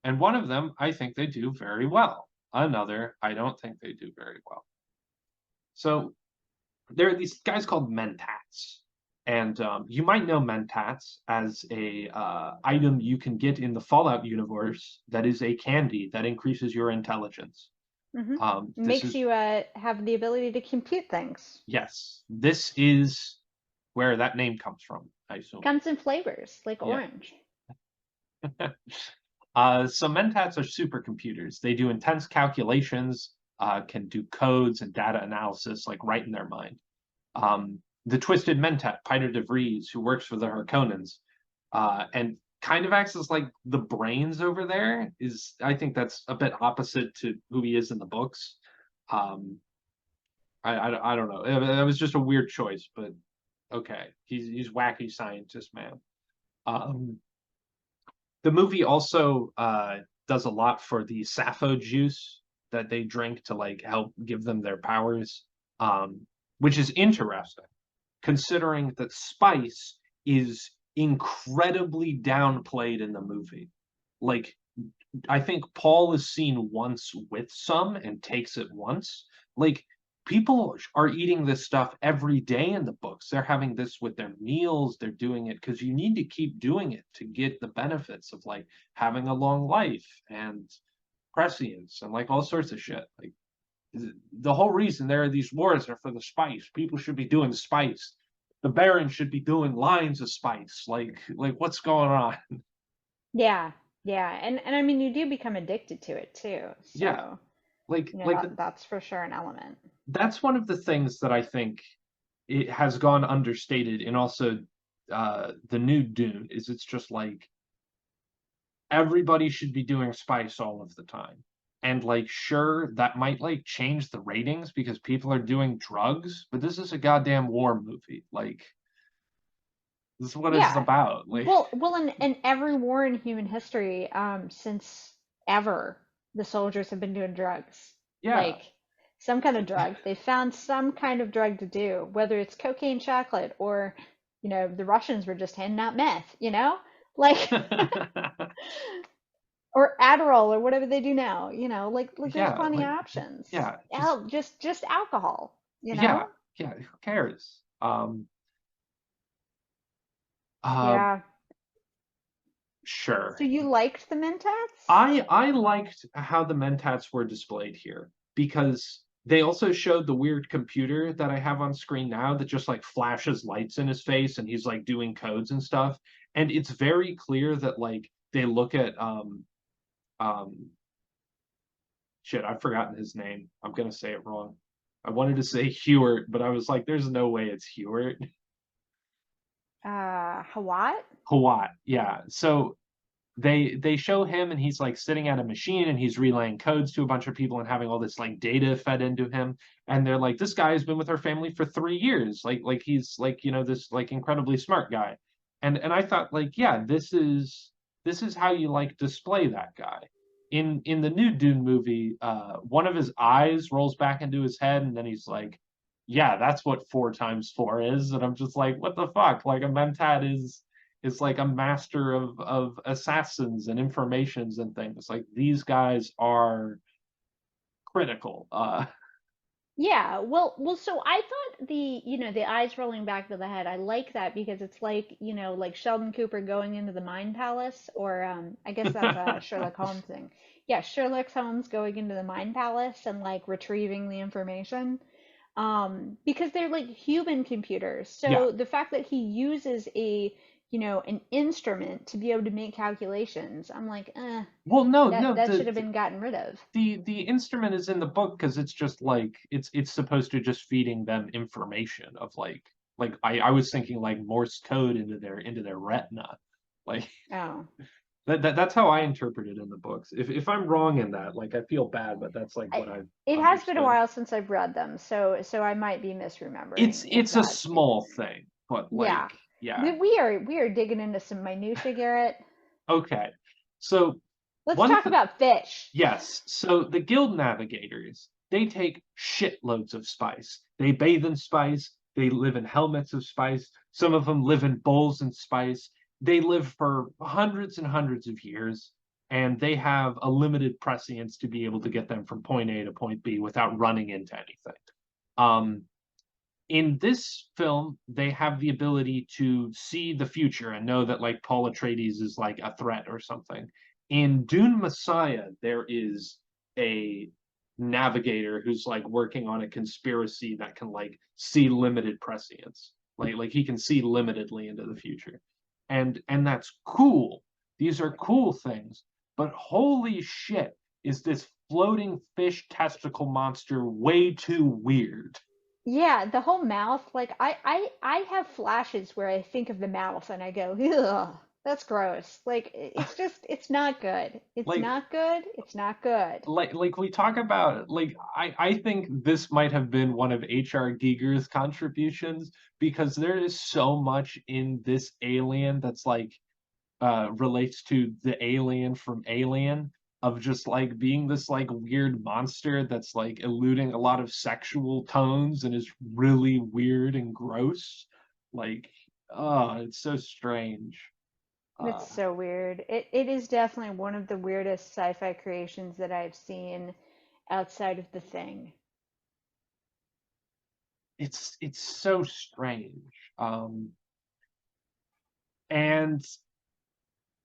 and one of them I think they do very well. Another I don't think they do very well. So there are these guys called Mentats, and you might know Mentats as a item you can get in the Fallout universe that is a candy that increases your intelligence. Hmm. This Makes is you have the ability to compute things. yes, this is where that name comes from, I assume. Comes in flavors like Yeah. orange. So Mentats are supercomputers. They do intense calculations, can do codes and data analysis like right in their mind. The twisted Mentat, Peter de Vries, who works for the Harkonnens, and kind of acts as like the brains over there, is I think that's a bit opposite to who he is in the books. Um, I don't know. That was just a weird choice, but okay. He's wacky scientist man. Um, the movie also does a lot for the Sappho juice that they drink to like help give them their powers, um, which is interesting considering that spice is incredibly downplayed in the movie. Like I think Paul is seen once with some and takes it once. Like people are eating this stuff every day in the books. They're having this with their meals. They're doing it because you need to keep doing it to get the benefits of like having a long life and prescience and like all sorts of shit. Like the whole reason there are these wars are for the spice. People should be doing spice. The Baron should be doing lines of spice. Like what's going on? Yeah, yeah, and I mean you do become addicted to it too. Yeah, So, like that's for sure an element. that's one of the things that I think it has gone understated and also the new Dune is it's just like everybody should be doing spice all of the time. And like sure that might like change the ratings because people are doing drugs, but this is a goddamn war movie. Like this is what it's Yeah. about. Like Well, in every war in human history, since ever, the soldiers have been doing drugs. yeah. Like some kind of drug. They found some kind of drug to do, whether it's cocaine chocolate or, the Russians were just handing out meth. Like or Adderall or whatever they do now. Like there's Yeah, plenty of like options. yeah, just Just alcohol, you yeah, know? yeah, who cares? Uh Yeah. sure. So you liked the Mentats? I liked how the Mentats were displayed here because they also showed the weird computer that I have on screen now that just like flashes lights in his face and he's like doing codes and stuff. And it's very clear that like they look at um shit, I've forgotten his name. I'm gonna say it wrong. I wanted to say Hewert, but I was like, there's no way it's Hewert. Hawat? Hawat, yeah. So they show him and he's like sitting at a machine and he's relaying codes to a bunch of people and having all this like data fed into him and they're like this guy has been with our family for 3 years like he's like this like incredibly smart guy and I thought like yeah this is how you like display that guy in the new Dune movie one of his eyes rolls back into his head and then he's like yeah that's what 4 times 4 is and I'm just like what the fuck like a mentat is like a master of assassins and informations and things. Like these guys are critical. Yeah, well, so I thought the eyes rolling back to the head, I like that because it's like Sheldon Cooper going into the Mind Palace, or I guess that's a Sherlock Holmes thing. Yeah, Sherlock Holmes going into the Mind Palace and like retrieving the information. because they're like human computers. Yeah. So the fact that he uses an instrument to be able to make calculations, I'm like, Well, no, no, that should have been gotten rid of. the instrument is in the book because it's just like it's supposed to just feeding them information of like I was thinking like Morse code into their retina. Like Oh, that's how I interpret it in the books. If I'm wrong in that, like I feel bad, but that's like what I've it has been a understood. while since I've read them, so I might be It's misremembering if it's a that's the small case. thing, but Yeah, like yeah. we are digging into some minutia, Garrett. Okay. So Let's one talk th about fish. yes, so the guild navigators, they take shitloads of spice. They bathe in spice, they live in helmets of spice, some of them live in bowls in spice. They live for hundreds and hundreds of years, and they have a limited prescience to be able to get them from point A to point B without running into anything. Um, in this film, they have the ability to see the future and know that like Paul Atreides is like a threat or something. In Dune Messiah, there is a navigator who's like working on a conspiracy that can like see limited prescience. Like he can see limitedly into the future. And that's cool. These are cool things. But holy shit, is this floating fish testicle monster way too weird. Yeah, the whole mouth, like I have flashes where I think of the mouth and I go, ugh, that's gross. Like it's just it's not good. It's Like not good. It's not good. like we talk about like I think this might have been one of H.R. Giger's contributions because there is so much in this alien that's like relates to the alien from Alien of just like being this like weird monster that's like eluding a lot of sexual tones and is really weird and gross. Like, oh, it's so strange. Uh, It's so weird. It is definitely one of the weirdest sci-fi creations that I've seen outside of The Thing. it's so strange. And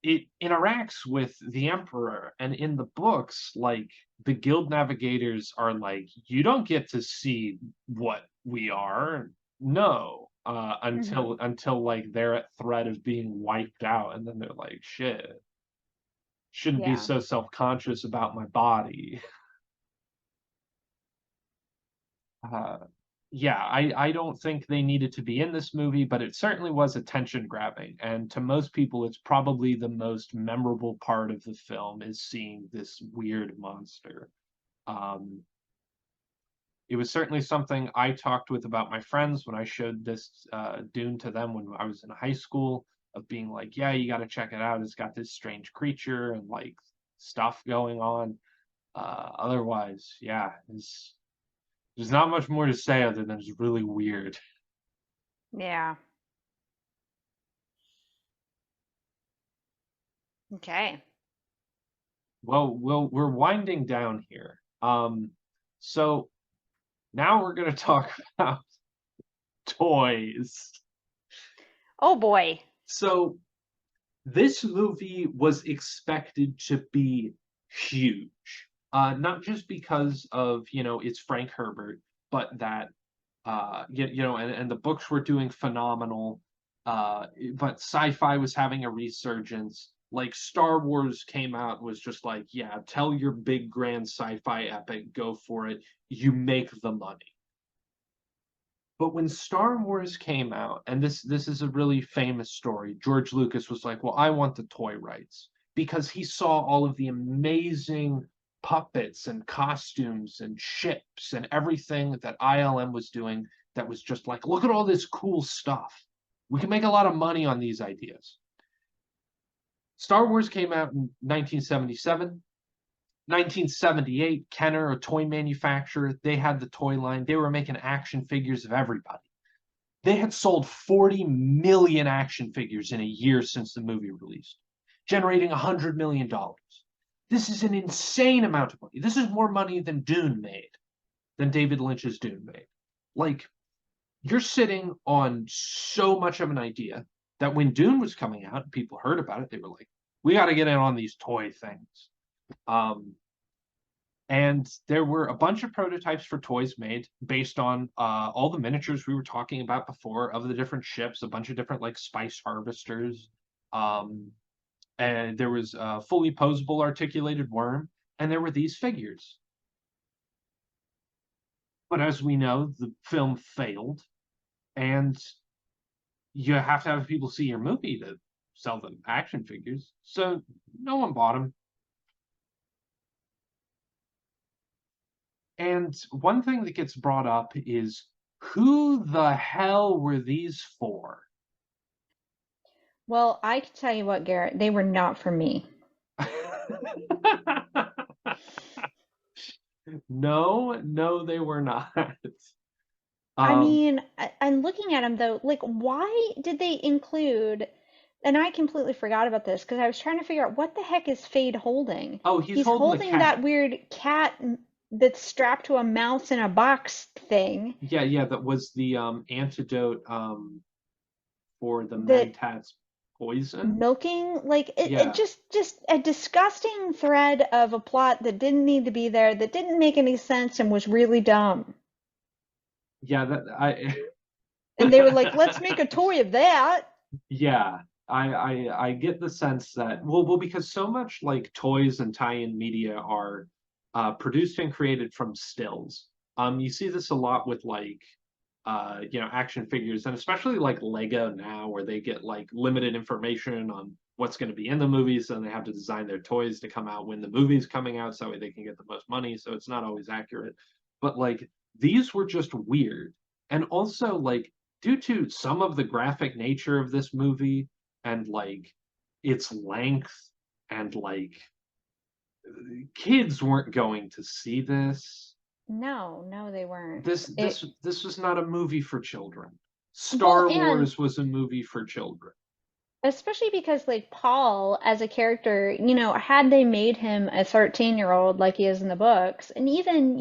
it interacts with the emperor, and in the books like the guild navigators are like you don't get to see what we are, no, Hmm. until like they're at threat of being wiped out, and then they're like shit, shouldn't be Yeah. so self-conscious about my body. uh, yeah, I don't think they needed to be in this movie, but it certainly was attention grabbing. And to most people, it's probably the most memorable part of the film is seeing this weird monster. Um, it was certainly something I talked with about my friends when I showed this Dune to them when I was in high school, of being like, yeah, you got to check it out. It's got this strange creature and like stuff going on. Otherwise, yeah, there's not much more to say other than it's really weird. Yeah. Okay. Well, we're winding down here. So now we're going to talk about toys. Oh boy. So this movie was expected to be huge, not just because of it's Frank Herbert, but that and the books were doing phenomenal. But sci-fi was having a resurgence. Like Star Wars came out was just like, yeah, tell your big grand sci-fi epic, go for it. You make the money. But when Star Wars came out, and this is a really famous story, George Lucas was like, "Well, I want the toy rights," because he saw all of the amazing puppets and costumes and ships and everything that ILM was doing that was just like, "Look at all this cool stuff. We can make a lot of money on these ideas." Star Wars came out in 1977. 1978, Kenner, a toy manufacturer, they had the toy line. They were making action figures of everybody. They had sold 40 million action figures in a year since the movie released, generating $100 million. This is an insane amount of money. This is more money than Dune made, than David Lynch's Dune made. Like, you're sitting on so much of an idea that when Dune was coming out, people heard about it, they were like, we got to get in on these toy things. Um, And there were a bunch of prototypes for toys made based on all the miniatures we were talking about before of the different ships, a bunch of different like spice harvesters. Um, and there was a fully posable articulated worm, and there were these figures. But as we know, the film failed, and you have to have people see your movie to sell the action figures. So no one bought them. And one thing that gets brought up is, who the hell were these for? Well, I can tell you what, Garrett, they were not for me. No, no, they were not. I Um, mean, I'm looking at them though, like, why did they include, and I completely forgot about this because I was trying to figure out what the heck is Fade holding? oh, he's He's holding the holding that cat. weird cat that's strapped to a mouse in a box thing Yeah, yeah, that was the antidote for the that Mentats poison. milking, like it Yeah, just a disgusting thread of a plot that didn't need to be there, that didn't make any sense and was really dumb. yeah, that And they were I like, let's make a toy of that. yeah, I get the sense that well because so much like toys and tie-in media are produced and created from stills. You see this a lot with like action figures, and especially like Lego now, where they get like limited information on what's going to be in the movies, and they have to design their toys to come out when the movie's coming out, so they can get the most money. So it's not always accurate, but like these were just weird, and also like due to some of the graphic nature of this movie and like its length and like kids weren't going to see this. No, no, they this weren't. this this was not a movie for children. Well, Star and Wars was a movie for children. especially because like Paul as a character, had they made him a 13-year-old like he is in the books, and even,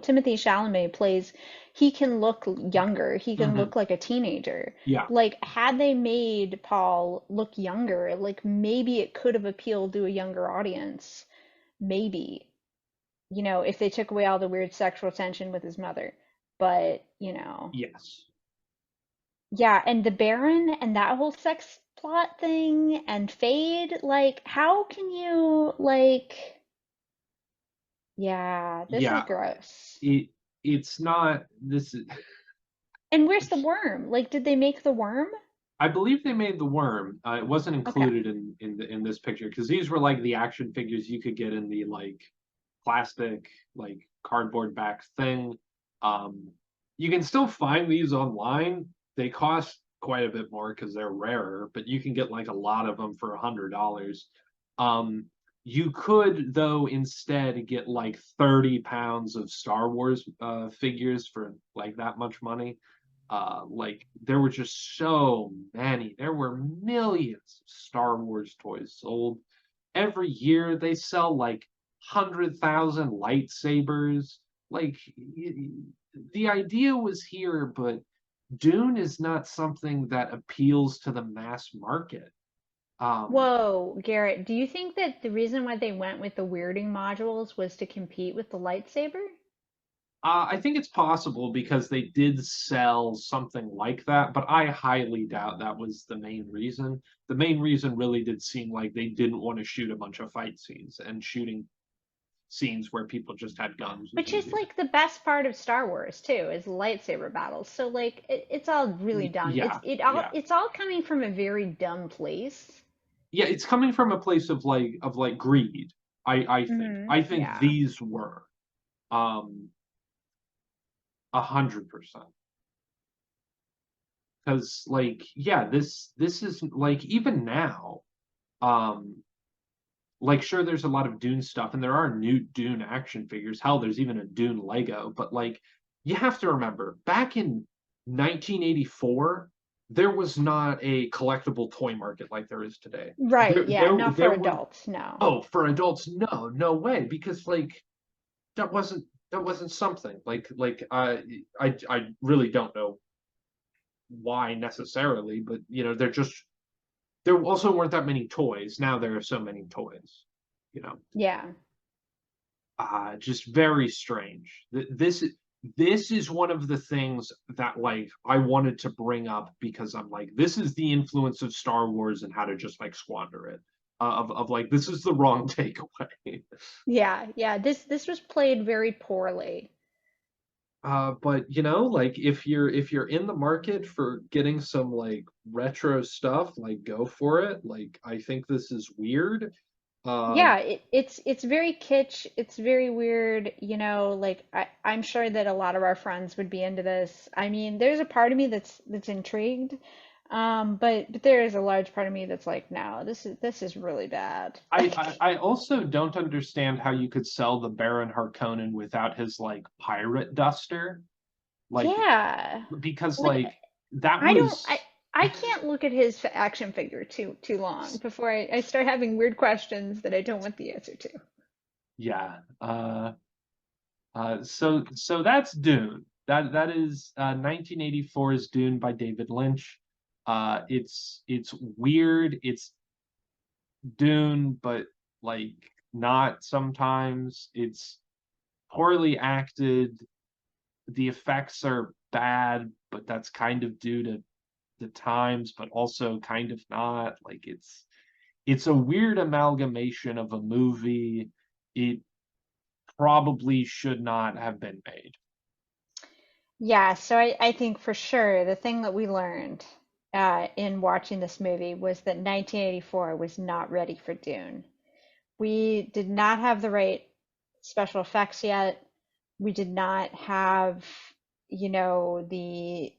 Timothy Chalamet plays, he can look younger. He can Hmm. look like a teenager. Yeah, Like had they made Paul look younger, like maybe it could have appealed to a younger audience. Maybe, if they took away all the weird sexual tension with his mother. But, yes, yeah, and the Baron and that whole sex plot thing and Fade, like, how can you, like, yeah, this is yeah. gross. It it's not this is And where's the worm? Like, did they make the worm? I believe they made the worm. It wasn't Okay. included in this picture because these were like the action figures you could get in the like plastic like cardboard back thing. Um, you can still find these online. They cost quite a bit more because they're rarer, but you can get like a lot of them for $100. Um, you could though instead get like 30 pounds of Star Wars figures for like that much money. Like there were just so many. There were millions of Star Wars toys sold. Every year they sell like 100,000 lightsabers. Like the idea was here, but Dune is not something that appeals to the mass market. Um, Whoa, Garrett, do you think that the reason why they went with the weirding modules was to compete with the lightsaber? I think it's possible because they did sell something like that, but I highly doubt that was the main reason. The main reason really did seem like they didn't want to shoot a bunch of fight scenes, and shooting scenes where people just had guns was Which is easier. like the best part of Star Wars too, is lightsaber battles. So like it's all really dumb. Yeah, yeah, It's all coming from a very dumb place. yeah. It's coming from a place of like greed. I think Yeah. these were um 100%. Because like yeah, this is like even now um like sure there's a lot of Dune stuff and there are new Dune action figures. Hell, there's even a Dune Lego, but like you have to remember back in 1984 there was not a collectible toy market like there is today. Right, yeah, not for There were adults, no. oh for adults no way because like that wasn't something like I really don't know why necessarily, but there also weren't that many toys. Now there are so many toys, you know. Yeah. just very strange. This is one of the things that like I wanted to bring up because I'm like, this is the influence of Star Wars and how to just like squander it. Of like, this is the wrong takeaway. Yeah, yeah. This was played very poorly. But you know, like if you're in the market for getting some like retro stuff, like go for it. Like I think this is weird. Uh, Yeah, it's very kitsch. It's very weird, like I'm sure that a lot of our friends would be into this. I mean, there's a part of me that's intrigued. But there is a large part of me that's like, no, this is really bad. I also don't understand how you could sell the Baron Harkonnen without his like pirate duster. Like Yeah. because Like like that I don't I was I can't look at his action figure too long before I start having weird questions that I don't want the answer to. yeah. So that's Dune. That is 1984's Dune by David Lynch. It's weird. It's Dune, but like not sometimes. It's poorly acted. The effects are bad, but that's kind of due to the times, but also kind of not. Like it's a weird amalgamation of a movie. It probably should not have been made. Yeah, so I think for sure the thing that we learned in watching this movie was that 1984 was not ready for Dune. We did not have the right special effects yet. We did not have, the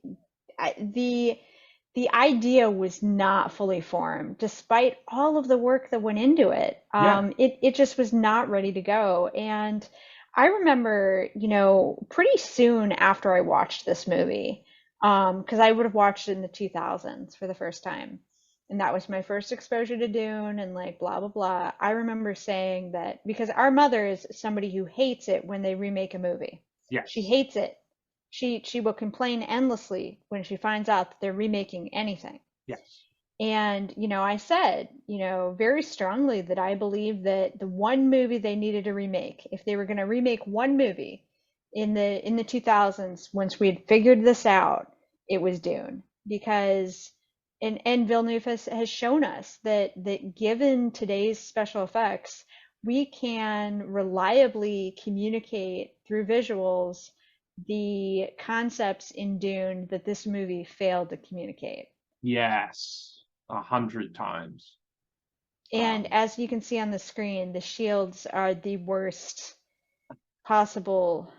the idea was not fully formed, despite all of the work that went into it. Yeah, It just was not ready to go. And I remember, pretty soon after I watched this movie, because I would have watched it in the 2000s for the first time. And that was my first exposure to Dune and like blah, blah, blah. I remember saying that because our mother is somebody who hates it when they remake a movie. She yes, hates it. She will complain endlessly when she finds out that they're remaking anything. yes. And, I said, very strongly that I believe that the one movie they needed to remake, if they were going to remake one movie in the 2000s, once we had figured this out, it was Dune. Because and Villeneuve has shown us that given today's special effects, we can reliably communicate through visuals the concepts in Dune that this movie failed to communicate. Yes, 100 times. And Um, as you can see on the screen, the shields are the worst possible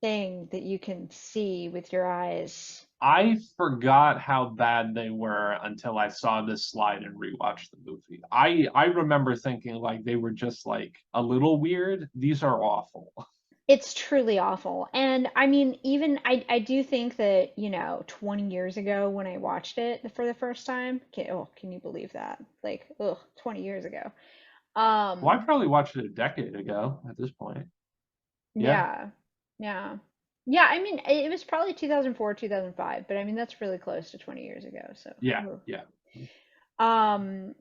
thing that you can see with your eyes. I forgot how bad they were until I saw this slide and rewatched the movie. I remember thinking like they were just like a little weird. These are awful. It's truly awful. And I mean, even I do think that, 20 years ago when I watched it for the first time, can you believe that? Like, 20 years ago. Well, I Um, probably watched it a decade ago at this point. Yeah, yeah. Yeah. Yeah, I mean, it was probably 2004, 2005, but I mean, that's really close to 20 years ago. So, yeah, ugh. yeah. Um,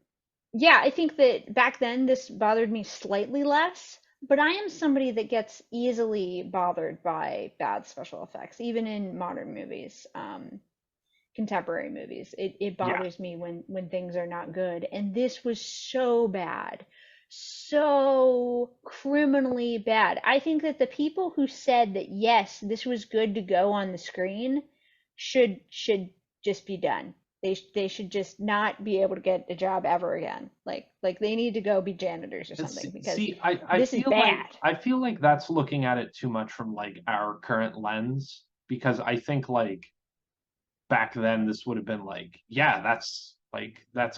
yeah, I think that back then this bothered me slightly less, but I am somebody that gets easily bothered by bad special effects, even in modern movies, contemporary movies. It Yeah. bothers me when things are not good, and this was so bad, so criminally bad. I think that the people who said that yes, this was good to go on the screen should just be done. They should just not be able to get a job ever again. Like they need to go be janitors or something because See, this is bad. I feel like that's looking at it too much from like our current lens because I think like back then this would have been like, yeah, that's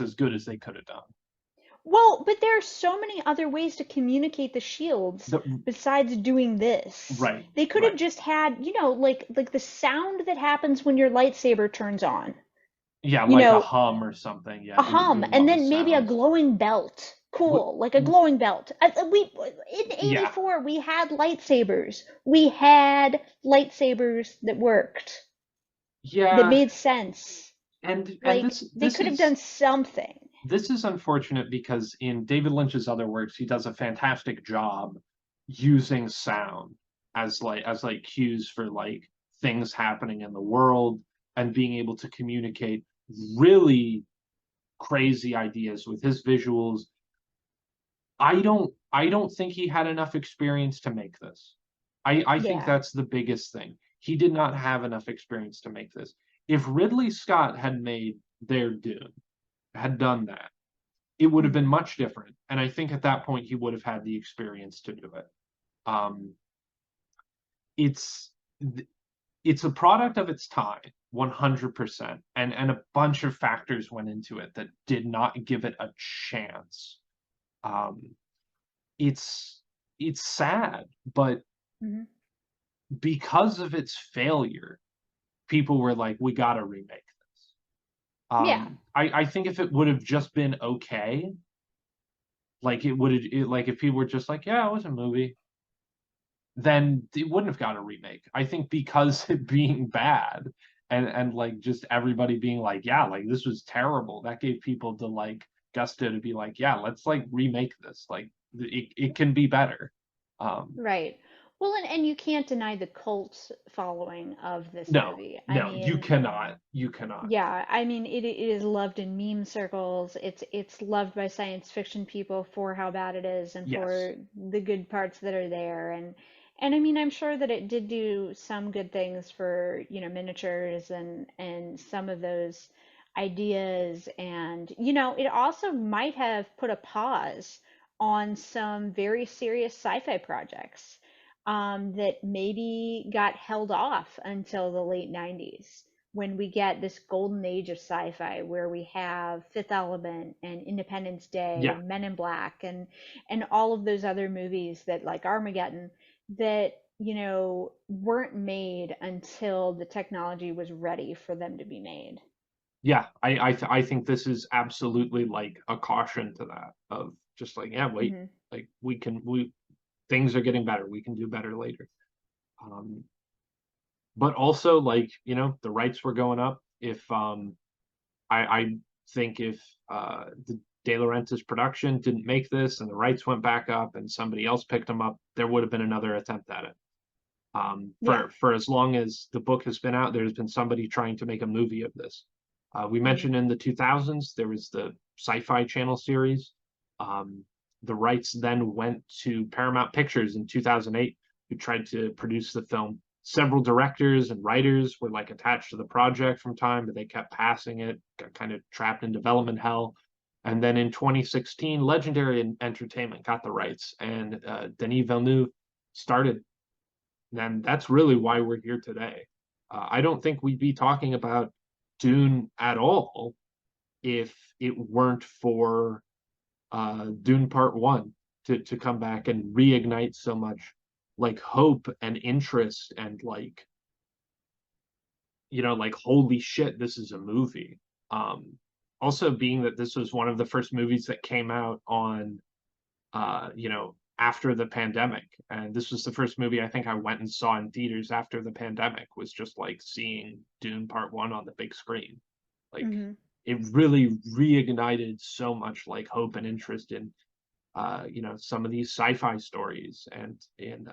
as good as they could have done. Well, but there are so many other ways to communicate the shields The, besides doing this. right, They could have right. just had, like the sound that happens when your lightsaber turns on. Yeah, You like a know, hum or something. Yeah, a hum, do and all the then maybe a sounds. glowing belt. What? Cool, like a glowing belt. We in Yeah, '84 we had lightsabers. We had lightsabers that worked, that yeah, made sense. and Like this they this could have done is something. this is unfortunate because in David Lynch's other works, he does a fantastic job using sound as cues for like things happening in the world, and being able to communicate really crazy ideas with his visuals. I don't think he had enough experience to make this. I think Yeah. that's the biggest thing. He did not have enough experience to make this. If Ridley Scott had made their Dune, had done that, it would have been Hmm. much different. And I think at that point he would have had the experience to do it. Um, it's it's a product of its time, 100%, and a bunch of factors went into it that did not give it a chance. Um, it's it's sad, but Hmm. because of its failure, people were like, "We got to remake this." Yeah. I think if it would have just been okay, like it would have, like if people were just like, "Yeah, it was a movie," then it wouldn't have got a remake. I think because it being bad, and like just everybody being like, yeah, like this was terrible, that gave people the like gusto to be like, yeah, let's like remake this. Like it can be better. Um, Right. Well, and you can't deny the cult following of this no, movie. I no, you mean, cannot. You cannot. yeah, I mean it is loved in meme circles. It's loved by science fiction people for how bad it is and Yes. for the good parts that are there. And I mean, I'm sure that it did do some good things for, miniatures and some of those ideas, and it also might have put a pause on some very serious sci-fi projects that maybe got held off until the late 90s, when we get this golden age of sci-fi where we have Fifth Element and Independence Day Yeah. and Men in Black and all of those other movies that, like Armageddon, that weren't made until the technology was ready for them to be made. Yeah. I think this is absolutely like a caution to that, of just like, yeah, wait, Hmm. like we things are getting better. We can do better later. Um, but also like, the rights were going up. If I think if the De Laurentiis production didn't make this and the rights went back up and somebody else picked them up, there would have been another attempt at it. Yeah. For as long as the book has been out, there's been somebody trying to make a movie of this. We Hmm. mentioned in the 2000s there was the Sci-Fi Channel series. Um, the rights then went to Paramount Pictures in 2008, who tried to produce the film. Several directors and writers were like attached to the project from time, but they kept passing it, got kind of trapped in development hell. And then in 2016, Legendary Entertainment got the rights, and Denis Villeneuve started. And that's really why we're here today. I don't think we'd be talking about Dune at all if it weren't for Dune Part One to come back and reignite so much like hope and interest, and like, like, holy shit, this is a movie. Also, being that this was one of the first movies that came out on after the pandemic. And this was the first movie I think I went and saw in theaters after the pandemic, was just like seeing Dune Part One on the big screen. Like Hmm. it really reignited so much like hope and interest in some of these sci-fi stories and in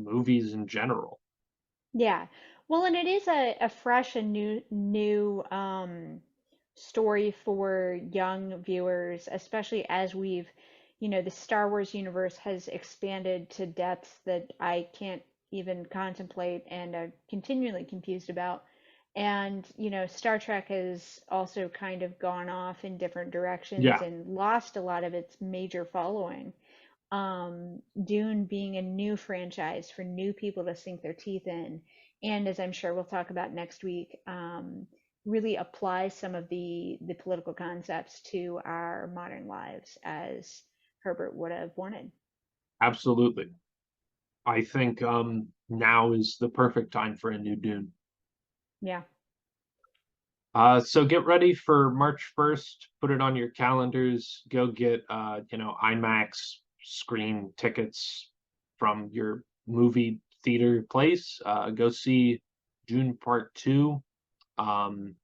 movies in general. Yeah. Well, and it is a fresh and new story for young viewers, especially as the Star Wars universe has expanded to depths that I can't even contemplate and are continually confused about. And, Star Trek has also kind of gone off in different directions Yeah, and lost a lot of its major following. Dune being a new franchise for new people to sink their teeth in, and as I'm sure we'll talk about next week, really apply some of the political concepts to our modern lives as Herbert would have wanted. absolutely. I think now is the perfect time for a new Dune. Yeah. So get ready for March 1st. Put it on your calendars. Go get IMAX screen tickets from your movie theater place. Go see Dune Part 2. Um,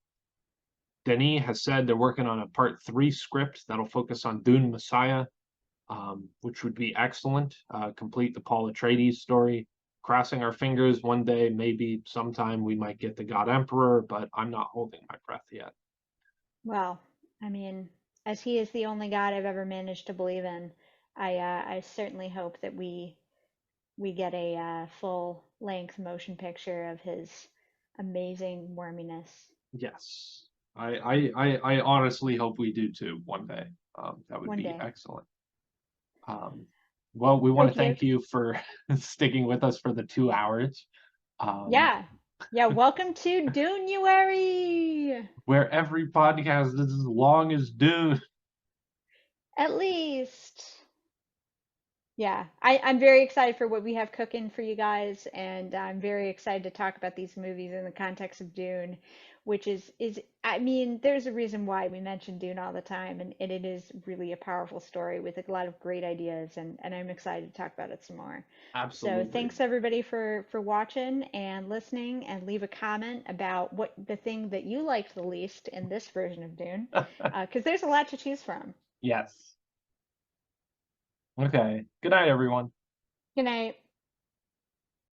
Denis has said they're working on a Part 3 script that'll focus on Dune Messiah. which would be excellent. Complete the Paul Atreides story. Crossing our fingers, one day, maybe sometime, we might get the God Emperor, but I'm not holding my breath yet. Well, I mean, as he is the only God I've ever managed to believe in, I certainly hope that we get a full length motion picture of his amazing worminess Yes, I honestly hope we do too one day. That would one be day. excellent. Um, well, we want to Okie thank doke. you for sticking with us for the 2 hours. Um, Yeah. Yeah, welcome to Dunuary. where every podcast is as long as Dune. At least. Yeah, I'm very excited for what we have cooking for you guys, and I'm very excited to talk about these movies in the context of Dune, which is I mean, there's a reason why we mention Dune all the time, and it is really a powerful story with a lot of great ideas, and I'm excited to talk about it some more. So Absolutely. thanks everybody for watching and listening, and leave a comment about what the thing that you liked the least in this version of Dune, because there's a lot to choose from. Yes. Okay. Good night, everyone. Good night.